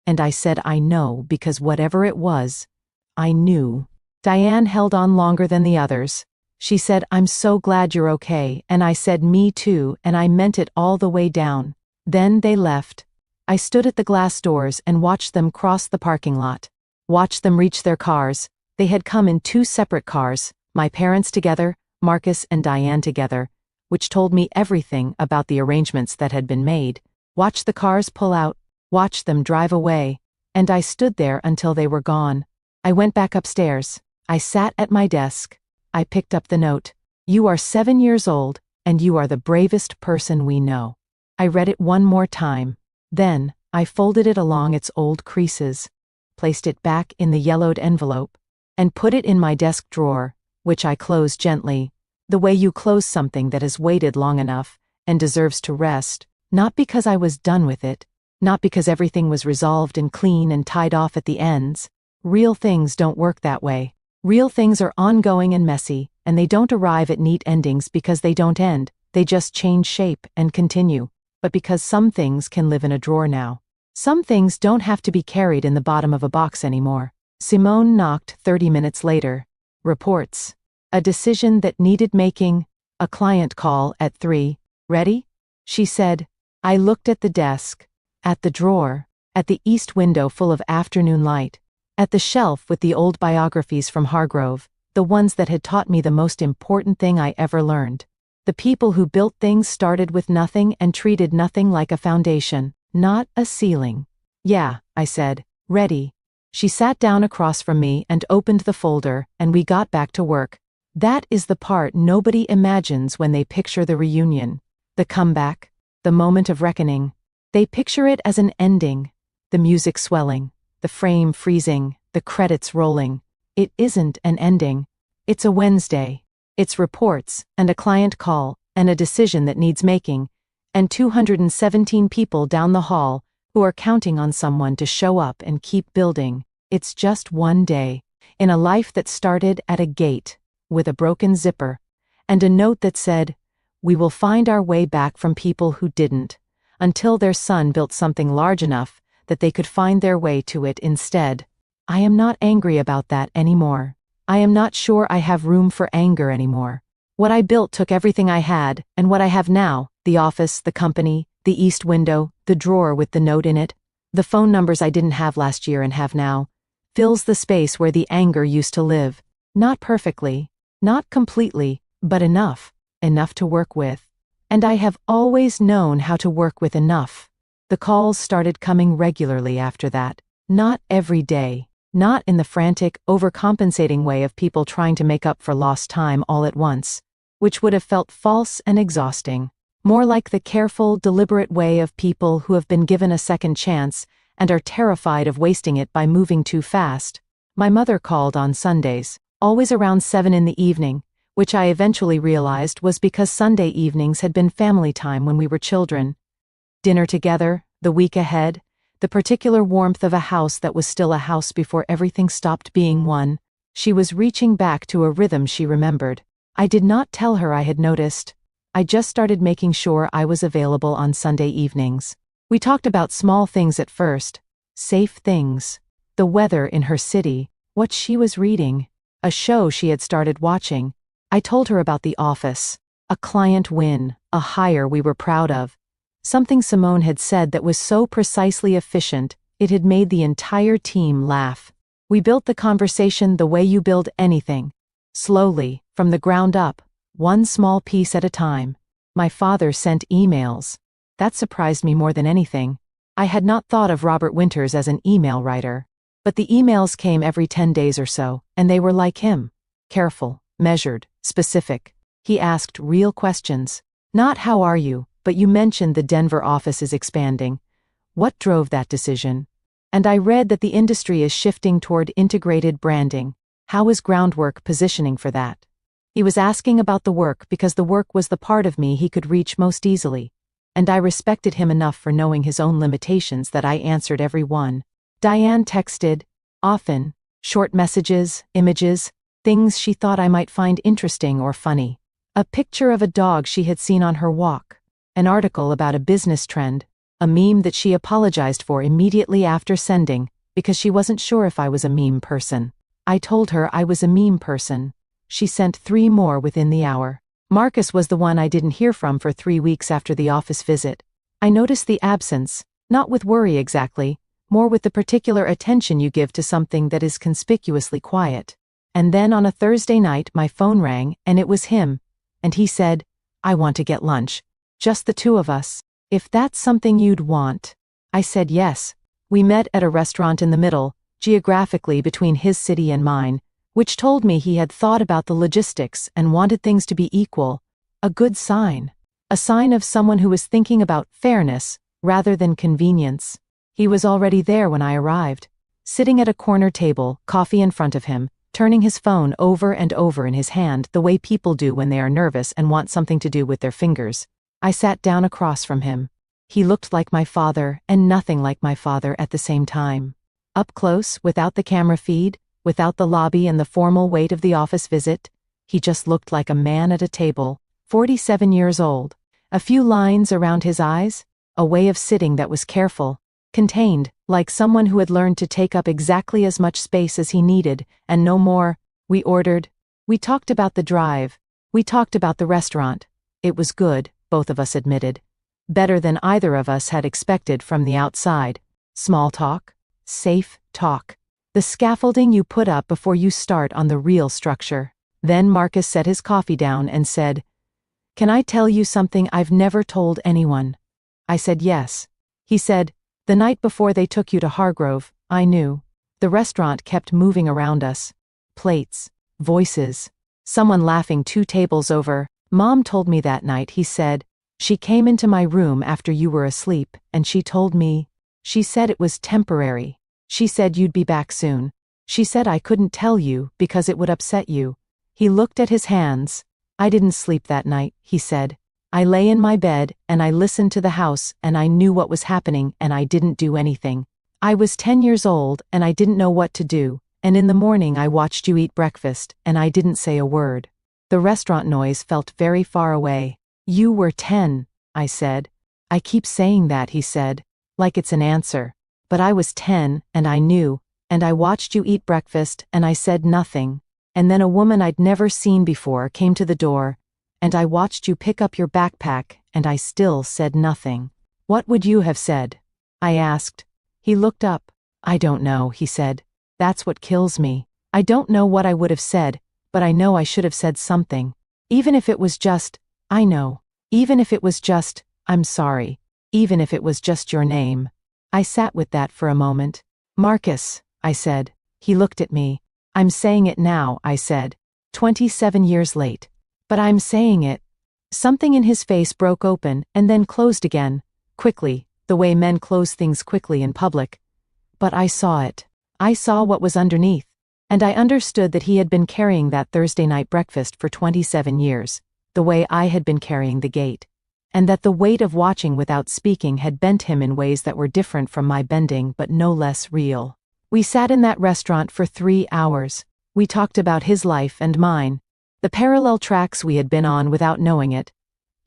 And I said I know because whatever it was, I knew. Diane held on longer than the others. She said, "I'm so glad you're okay," and I said, "Me too," and I meant it all the way down. Then they left. I stood at the glass doors and watched them cross the parking lot. Watched them reach their cars. They had come in 2 separate cars, my parents together, Marcus and Diane together, which told me everything about the arrangements that had been made. Watched the cars pull out, watched them drive away, and I stood there until they were gone. I went back upstairs. I sat at my desk. I picked up the note. "You are 7 years old, and you are the bravest person we know." I read it one more time. Then, I folded it along its old creases, placed it back in the yellowed envelope, and put it in my desk drawer, which I closed gently, the way you close something that has waited long enough and deserves to rest, not because I was done with it, not because everything was resolved and clean and tied off at the ends. Real things don't work that way. Real things are ongoing and messy, and they don't arrive at neat endings because they don't end, they just change shape and continue. But because some things can live in a drawer now. Some things don't have to be carried in the bottom of a box anymore. Simone knocked 30 minutes later. Reports. A decision that needed making. A client call at 3. "Ready?" she said. I looked at the desk, at the drawer, at the east window full of afternoon light, at the shelf with the old biographies from Hargrove, the ones that had taught me the most important thing I ever learned. The people who built things started with nothing and treated nothing like a foundation, not a ceiling. "Yeah," I said. "Ready." She sat down across from me and opened the folder, and we got back to work. That is the part nobody imagines when they picture the reunion. The comeback, the moment of reckoning. They picture it as an ending, the music swelling, the frame freezing, the credits rolling. It isn't an ending. It's a Wednesday. It's reports, and a client call, and a decision that needs making, and 217 people down the hall who are counting on someone to show up and keep building. It's just one day, in a life that started at a gate, with a broken zipper, and a note that said, "We will find our way back from people who didn't," until their son built something large enough that they could find their way to it instead. I am not angry about that anymore. I am not sure I have room for anger anymore. What I built took everything I had, and what I have now, the office, the company, the east window, the drawer with the note in it, the phone numbers I didn't have last year and have now, fills the space where the anger used to live. Not perfectly, not completely, but enough to work with. And I have always known how to work with enough. The calls started coming regularly after that. Not every day. Not in the frantic, overcompensating way of people trying to make up for lost time all at once, which would have felt false and exhausting. More like the careful, deliberate way of people who have been given a second chance and are terrified of wasting it by moving too fast. My mother called on Sundays, always around 7 in the evening, which I eventually realized was because Sunday evenings had been family time when we were children. Dinner together, the week ahead, the particular warmth of a house that was still a house before everything stopped being one. She was reaching back to a rhythm she remembered. I did not tell her I had noticed. I just started making sure I was available on Sunday evenings. We talked about small things at first. Safe things. The weather in her city, what she was reading, a show she had started watching. I told her about The Office, a client win, a hire we were proud of. Something Simone had said that was so precisely efficient, it had made the entire team laugh. We built the conversation the way you build anything. Slowly, from the ground up, one small piece at a time. My father sent emails. That surprised me more than anything. I had not thought of Robert Winters as an email writer. But the emails came every 10 days or so, and they were like him. Careful, measured, specific. He asked real questions. Not how are you, but you mentioned the Denver office is expanding. What drove that decision? And I read that the industry is shifting toward integrated branding. How is Groundwork positioning for that? He was asking about the work because the work was the part of me he could reach most easily. And I respected him enough for knowing his own limitations that I answered every one. Diane texted, often, short messages, images, things she thought I might find interesting or funny. A picture of a dog she had seen on her walk. An article about a business trend. A meme that she apologized for immediately after sending, because she wasn't sure if I was a meme person. I told her I was a meme person. She sent 3 more within the hour. Marcus was the one I didn't hear from for 3 weeks after the office visit. I noticed the absence, not with worry exactly, more with the particular attention you give to something that is conspicuously quiet. And then on a Thursday night my phone rang, and it was him. And he said, I want to get lunch. Just the 2 of us. If that's something you'd want. I said yes. We met at a restaurant in the middle, geographically between his city and mine, which told me he had thought about the logistics and wanted things to be equal. A good sign. A sign of someone who was thinking about fairness rather than convenience. He was already there when I arrived, sitting at a corner table, coffee in front of him, turning his phone over and over in his hand the way people do when they are nervous and want something to do with their fingers. I sat down across from him. He looked like my father and nothing like my father at the same time. Up close, without the camera feed, without the lobby and the formal weight of the office visit, he just looked like a man at a table, 47 years old. A few lines around his eyes, a way of sitting that was careful, contained, like someone who had learned to take up exactly as much space as he needed, and no more. We ordered. We talked about the drive. We talked about the restaurant. It was good, both of us admitted. Better than either of us had expected from the outside. Small talk. Safe talk. The scaffolding you put up before you start on the real structure. Then Marcus set his coffee down and said, Can I tell you something I've never told anyone? I said yes. He said, The night before they took you to Hargrove, I knew. The restaurant kept moving around us. Plates. Voices. Someone laughing 2 tables over. Mom told me that night, he said. She came into my room after you were asleep, and she told me. She said it was temporary. She said you'd be back soon. She said I couldn't tell you because it would upset you. He looked at his hands. I didn't sleep that night, he said. I lay in my bed, and I listened to the house, and I knew what was happening, and I didn't do anything. I was 10 years old, and I didn't know what to do, and in the morning I watched you eat breakfast, and I didn't say a word. The restaurant noise felt very far away. You were 10, I said. I keep saying that, he said, like it's an answer. But I was 10, and I knew, and I watched you eat breakfast, and I said nothing. And then a woman I'd never seen before came to the door, and I watched you pick up your backpack, and I still said nothing. What would you have said? I asked. He looked up. I don't know, he said. That's what kills me. I don't know what I would have said, but I know I should have said something. Even if it was just, I know. Even if it was just, I'm sorry. Even if it was just your name. I sat with that for a moment. Marcus, I said. He looked at me. I'm saying it now, I said. 27 years late. But I'm saying it. Something in his face broke open and then closed again, quickly, the way men close things quickly in public. But I saw it. I saw what was underneath. And I understood that he had been carrying that Thursday night breakfast for 27 years, the way I had been carrying the gate. And that the weight of watching without speaking had bent him in ways that were different from my bending but no less real. We sat in that restaurant for 3 hours. We talked about his life and mine. The parallel tracks we had been on without knowing it.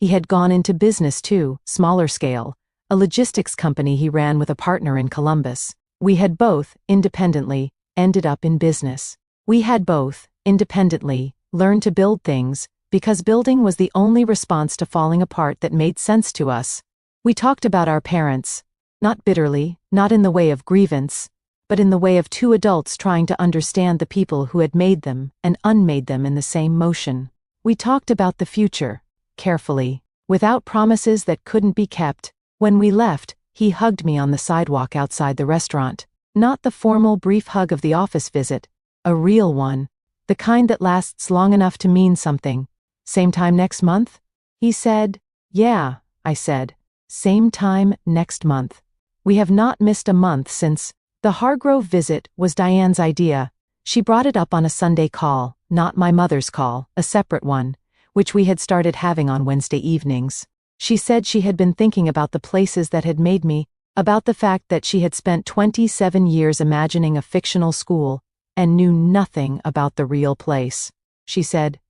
He had gone into business too, smaller scale, a logistics company he ran with a partner in Columbus. We had both, independently, ended up in business. We had both, independently, learned to build things, because building was the only response to falling apart that made sense to us. We talked about our parents, not bitterly, not in the way of grievance, but in the way of 2 adults trying to understand the people who had made them and unmade them in the same motion. We talked about the future, carefully, without promises that couldn't be kept. When we left, he hugged me on the sidewalk outside the restaurant. Not the formal brief hug of the office visit. A real one. The kind that lasts long enough to mean something. Same time next month? He said. Yeah, I said. Same time next month. We have not missed a month since. The Hargrove visit was Diane's idea. She brought it up on a Sunday call, not my mother's call, a separate one, which we had started having on Wednesday evenings. She said she had been thinking about the places that had made me, about the fact that she had spent 27 years imagining a fictional school and knew nothing about the real place. She said,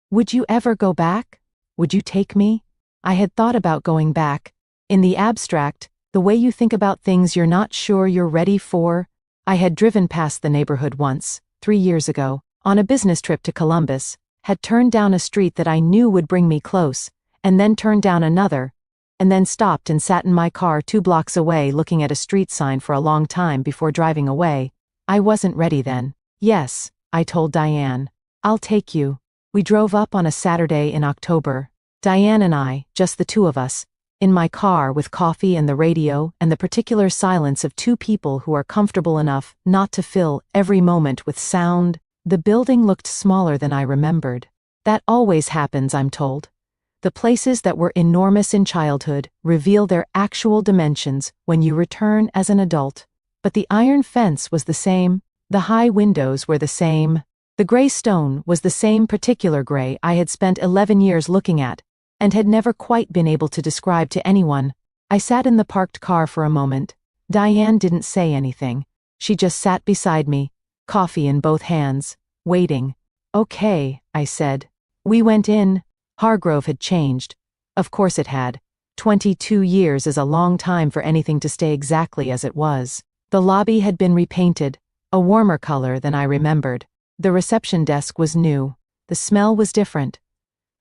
"Would you ever go back? Would you take me?" I had thought about going back. In the abstract, the way you think about things you're not sure you're ready for. I had driven past the neighborhood once, 3 years ago, on a business trip to Columbus, had turned down a street that I knew would bring me close, and then turned down another, and then stopped and sat in my car 2 blocks away looking at a street sign for a long time before driving away. I wasn't ready then. Yes, I told Diane. I'll take you. We drove up on a Saturday in October. Diane and I, just the 2 of us, in my car with coffee and the radio and the particular silence of 2 people who are comfortable enough not to fill every moment with sound. The building looked smaller than I remembered. That always happens, I'm told. The places that were enormous in childhood reveal their actual dimensions when you return as an adult. But the iron fence was the same, the high windows were the same, the gray stone was the same particular gray I had spent 11 years looking at, and had never quite been able to describe to anyone. I sat in the parked car for a moment. Diane didn't say anything. She just sat beside me, coffee in both hands, waiting. Okay, I said. We went in. Hargrove had changed. Of course it had. 22 years is a long time for anything to stay exactly as it was. The lobby had been repainted, a warmer color than I remembered. The reception desk was new. The smell was different.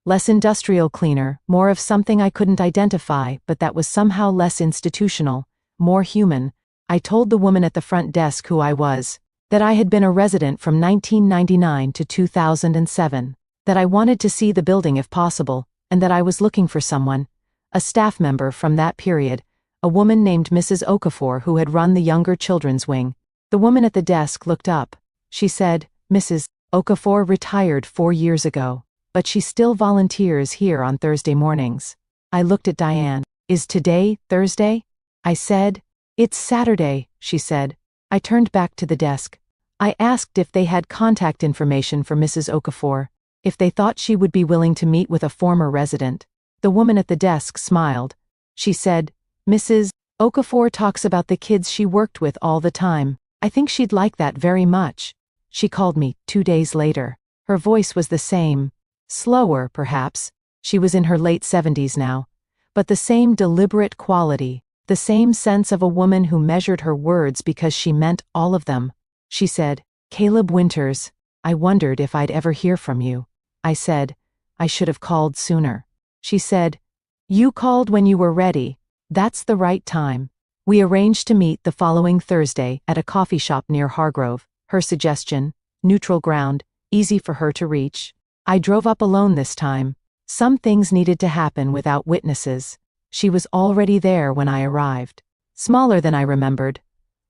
Less industrial cleaner, more of something I couldn't identify, but that was somehow less institutional, more human. I told the woman at the front desk who I was, that I had been a resident from 1999 to 2007, that I wanted to see the building if possible, and that I was looking for someone, a staff member from that period, a woman named Mrs. Okafor who had run the younger children's wing. The woman at the desk looked up. She said, "Mrs. Okafor retired 4 years ago. But she still volunteers here on Thursday mornings." I looked at Diane. "Is today Thursday?" I said. "It's Saturday," she said. I turned back to the desk. I asked if they had contact information for Mrs. Okafor, if they thought she would be willing to meet with a former resident. The woman at the desk smiled. She said, "Mrs. Okafor talks about the kids she worked with all the time. I think she'd like that very much." She called me 2 days later. Her voice was the same. Slower, perhaps. She was in her late 70s now. But the same deliberate quality, the same sense of a woman who measured her words because she meant all of them. She said, "Caleb Winters, I wondered if I'd ever hear from you." I said, "I should have called sooner." She said, "You called when you were ready. That's the right time." We arranged to meet the following Thursday at a coffee shop near Hargrove. Her suggestion, neutral ground, easy for her to reach. I drove up alone this time. Some things needed to happen without witnesses. She was already there when I arrived. Smaller than I remembered.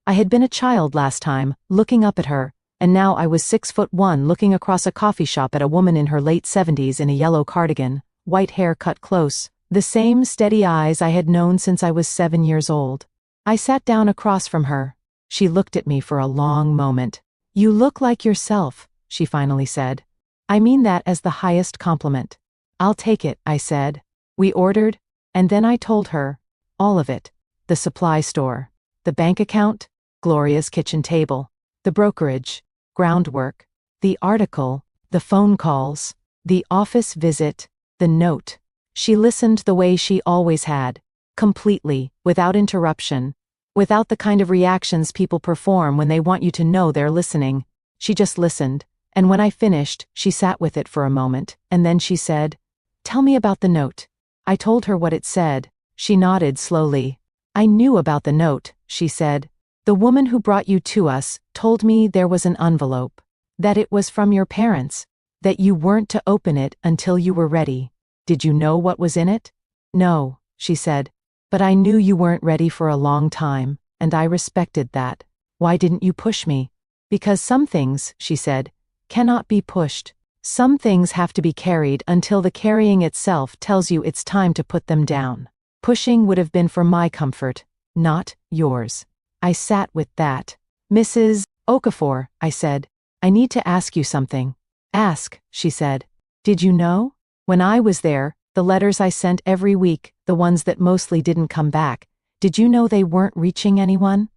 I had been a child last time, looking up at her, and now I was 6'1" looking across a coffee shop at a woman in her late 70s in a yellow cardigan, white hair cut close, the same steady eyes I had known since I was 7 years old. I sat down across from her. She looked at me for a long moment. "You look like yourself," she finally said. "I mean that as the highest compliment." "I'll take it," I said. We ordered, and then I told her. All of it. The supply store. The bank account. Gloria's kitchen table. The brokerage. Groundwork. The article. The phone calls. The office visit. The note. She listened the way she always had. Completely, without interruption. Without the kind of reactions people perform when they want you to know they're listening. She just listened. And when I finished, she sat with it for a moment, and then she said, "Tell me about the note." I told her what it said. She nodded slowly. "I knew about the note," she said. "The woman who brought you to us told me there was an envelope. That it was from your parents. That you weren't to open it until you were ready. Did you know what was in it?" "No," she said. "But I knew you weren't ready for a long time, and I respected that." Why didn't you push me? Because some things, she said, cannot be pushed. Some things have to be carried until the carrying itself tells you it's time to put them down. Pushing would have been for my comfort, not yours. I sat with that. Mrs. Okafor, I said, I need to ask you something. Ask, she said. Did you know? When I was there, the letters I sent every week, the ones that mostly didn't come back, did you know they weren't reaching anyone?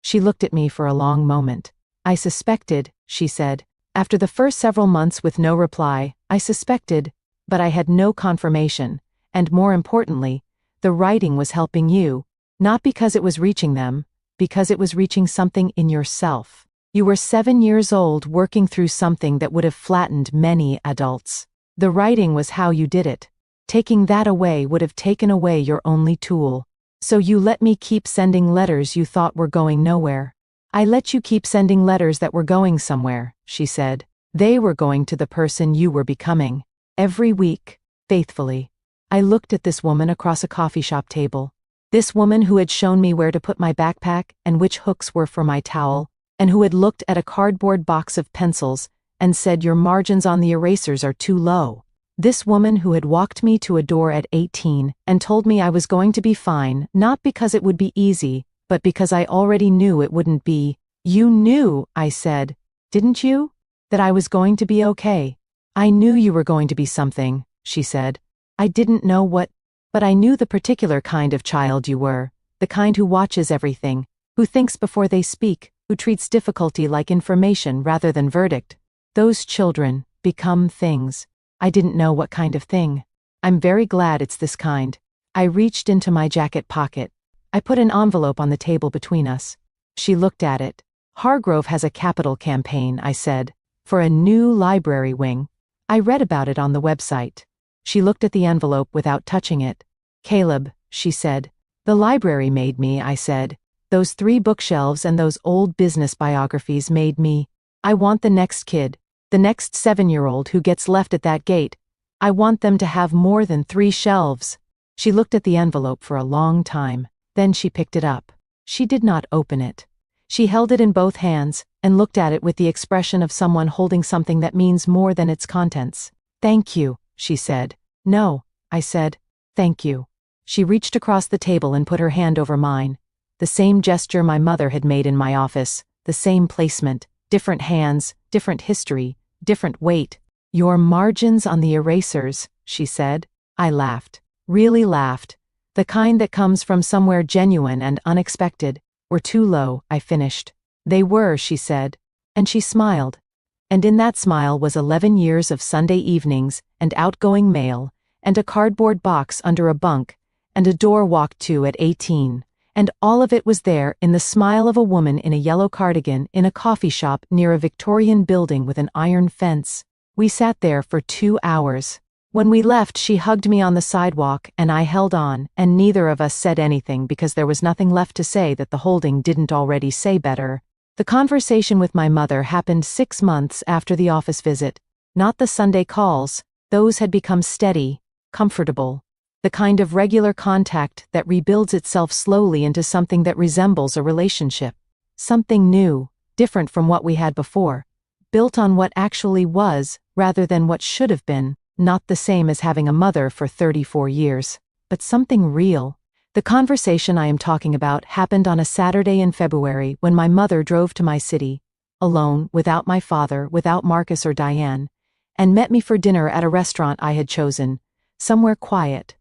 She looked at me for a long moment. I suspected, she said. After the first several months with no reply, I suspected, but I had no confirmation, and more importantly, the writing was helping you, not because it was reaching them, because it was reaching something in yourself. You were 7 years old working through something that would have flattened many adults. The writing was how you did it. Taking that away would have taken away your only tool. So you let me keep sending letters you thought were going nowhere. I let you keep sending letters that were going somewhere, she said. They were going to the person you were becoming. Every week, faithfully. I looked at this woman across a coffee shop table. This woman who had shown me where to put my backpack and which hooks were for my towel, and who had looked at a cardboard box of pencils and said your margins on the erasers are too low. This woman who had walked me to a door at 18 and told me I was going to be fine, not because it would be easy, but because I already knew it wouldn't be. You knew, I said, didn't you? That I was going to be okay. I knew you were going to be something, she said. I didn't know what, but I knew the particular kind of child you were, the kind who watches everything, who thinks before they speak, who treats difficulty like information rather than verdict. Those children become things. I didn't know what kind of thing. I'm very glad it's this kind. I reached into my jacket pocket. I put an envelope on the table between us. She looked at it. Hargrove has a capital campaign, I said, for a new library wing. I read about it on the website. She looked at the envelope without touching it. Caleb, she said. The library made me, I said. Those 3 bookshelves and those old business biographies made me. I want the next kid, the next 7-year-old who gets left at that gate. I want them to have more than 3 shelves. She looked at the envelope for a long time. Then she picked it up. She did not open it. She held it in both hands and looked at it with the expression of someone holding something that means more than its contents. Thank you, she said. No, I said. Thank you. She reached across the table and put her hand over mine. The same gesture my mother had made in my office, the same placement, different hands, different history, different weight. Your margins on the erasers, she said. I laughed. Really laughed. The kind that comes from somewhere genuine and unexpected, were too low, I finished. They were, she said. And she smiled. And in that smile was 11 years of Sunday evenings, and outgoing mail, and a cardboard box under a bunk, and a door walked to at 18. And all of it was there in the smile of a woman in a yellow cardigan in a coffee shop near a Victorian building with an iron fence. We sat there for 2 hours. When we left, she hugged me on the sidewalk and I held on, and neither of us said anything because there was nothing left to say that the holding didn't already say better. The conversation with my mother happened 6 months after the office visit. Not the Sunday calls. Those had become steady, comfortable. The kind of regular contact that rebuilds itself slowly into something that resembles a relationship. Something new, different from what we had before. Built on what actually was, rather than what should have been. Not the same as having a mother for 34 years. But something real. The conversation I am talking about happened on a Saturday in February when my mother drove to my city, alone, without my father, without Marcus or Diane, and met me for dinner at a restaurant I had chosen, somewhere quiet.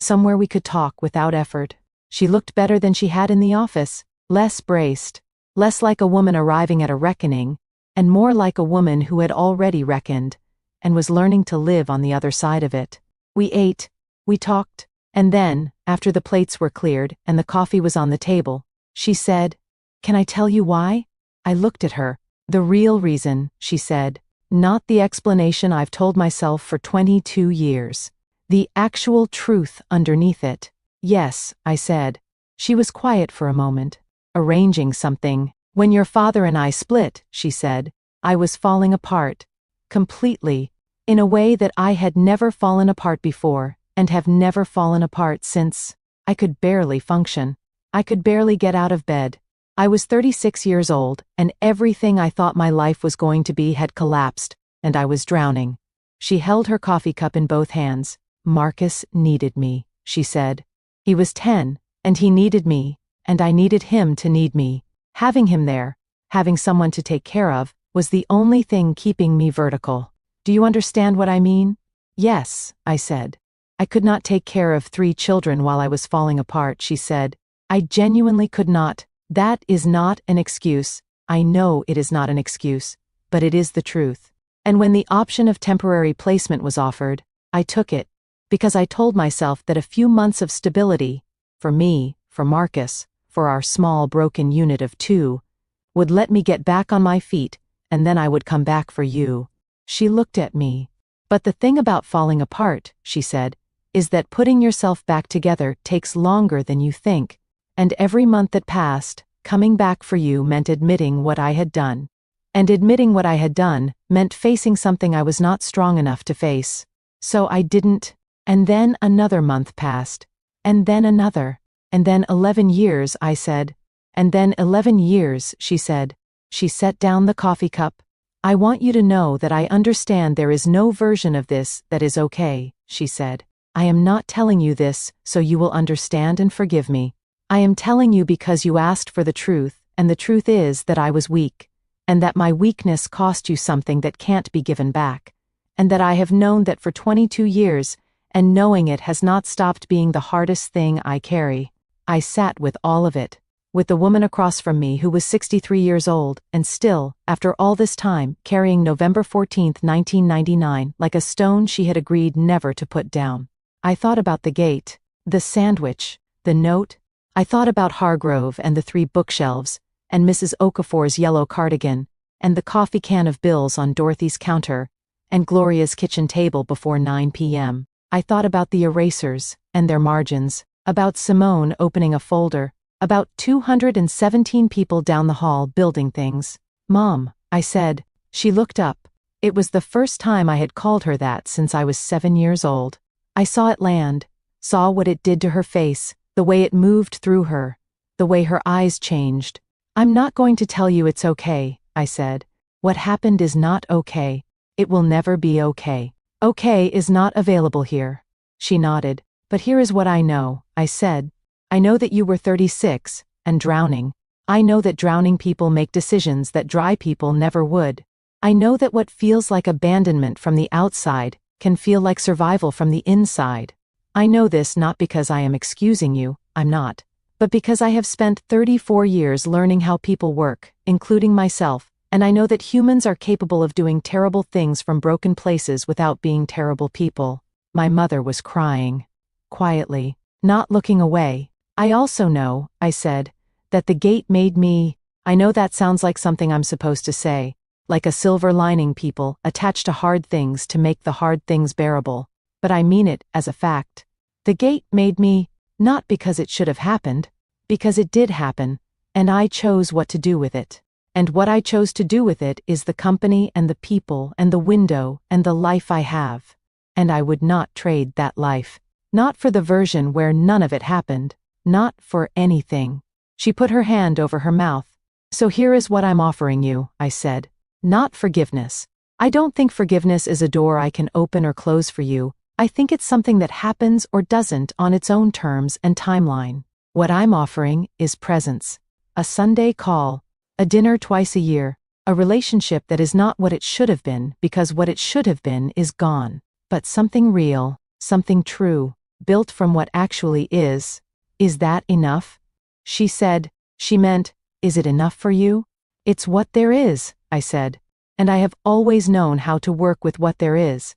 Somewhere we could talk without effort. She looked better than she had in the office, less braced, less like a woman arriving at a reckoning, and more like a woman who had already reckoned, and was learning to live on the other side of it. We ate, we talked, and then, after the plates were cleared and the coffee was on the table, she said, "Can I tell you why?" I looked at her. "The real reason," she said, "not the explanation I've told myself for 22 years. The actual truth underneath it." "Yes," I said. She was quiet for a moment, arranging something. "When your father and I split," she said, "I was falling apart. Completely. In a way that I had never fallen apart before, and have never fallen apart since. I could barely function. I could barely get out of bed. I was 36 years old, and everything I thought my life was going to be had collapsed, and I was drowning. She held her coffee cup in both hands. Marcus needed me, she said. He was 10, and he needed me, and I needed him to need me. Having him there, having someone to take care of, was the only thing keeping me vertical. Do you understand what I mean? Yes, I said. I could not take care of 3 children while I was falling apart, she said. I genuinely could not. That is not an excuse. I know it is not an excuse, but it is the truth. And when the option of temporary placement was offered, I took it, because I told myself that a few months of stability, for me, for Marcus, for our small broken unit of 2, would let me get back on my feet, and then I would come back for you. She looked at me. But the thing about falling apart, she said, is that putting yourself back together takes longer than you think, and every month that passed, coming back for you meant admitting what I had done. And admitting what I had done meant facing something I was not strong enough to face. So I didn't, and then another month passed, and then another, and then 11 years, I said. And then 11 years, she said. She set down the coffee cup. I want you to know that I understand there is no version of this that is okay, she said. I am not telling you this so you will understand and forgive me. I am telling you because you asked for the truth, and the truth is that I was weak, and that my weakness cost you something that can't be given back, and that I have known that for 22 years, and knowing it has not stopped being the hardest thing I carry. I sat with all of it, with the woman across from me who was 63 years old, and still, after all this time, carrying November 14, 1999, like a stone she had agreed never to put down. I thought about the gate, the sandwich, the note. I thought about Hargrove and the 3 bookshelves, and Mrs. Okafor's yellow cardigan, and the coffee can of bills on Dorothy's counter, and Gloria's kitchen table before 9 p.m. I thought about the erasers, and their margins, about Simone opening a folder, about 217 people down the hall building things. Mom, I said. She looked up. It was the first time I had called her that since I was 7 years old. I saw it land, saw what it did to her face, the way it moved through her, the way her eyes changed. I'm not going to tell you it's okay, I said. What happened is not okay. It will never be okay. Okay is not available here. She nodded. But here is what I know, I said. I know that you were 36, and drowning. I know that drowning people make decisions that dry people never would. I know that what feels like abandonment from the outside can feel like survival from the inside. I know this not because I am excusing you, I'm not, but because I have spent 34 years learning how people work, including myself, and I know that humans are capable of doing terrible things from broken places without being terrible people. My mother was crying. Quietly, not looking away. I also know, I said, that the gate made me. I know that sounds like something I'm supposed to say, like a silver lining people attached to hard things to make the hard things bearable, but I mean it as a fact. The gate made me, not because it should have happened, because it did happen, and I chose what to do with it. And what I chose to do with it is the company and the people and the window and the life I have. And I would not trade that life. Not for the version where none of it happened. Not for anything. She put her hand over her mouth. So here is what I'm offering you, I said. Not forgiveness. I don't think forgiveness is a door I can open or close for you. I think it's something that happens or doesn't on its own terms and timeline. What I'm offering is presence. A Sunday call. A dinner twice a year. A relationship that is not what it should have been because what it should have been is gone. But something real, something true, built from what actually is. Is that enough? She said. She meant, is it enough for you? It's what there is, I said. And I have always known how to work with what there is.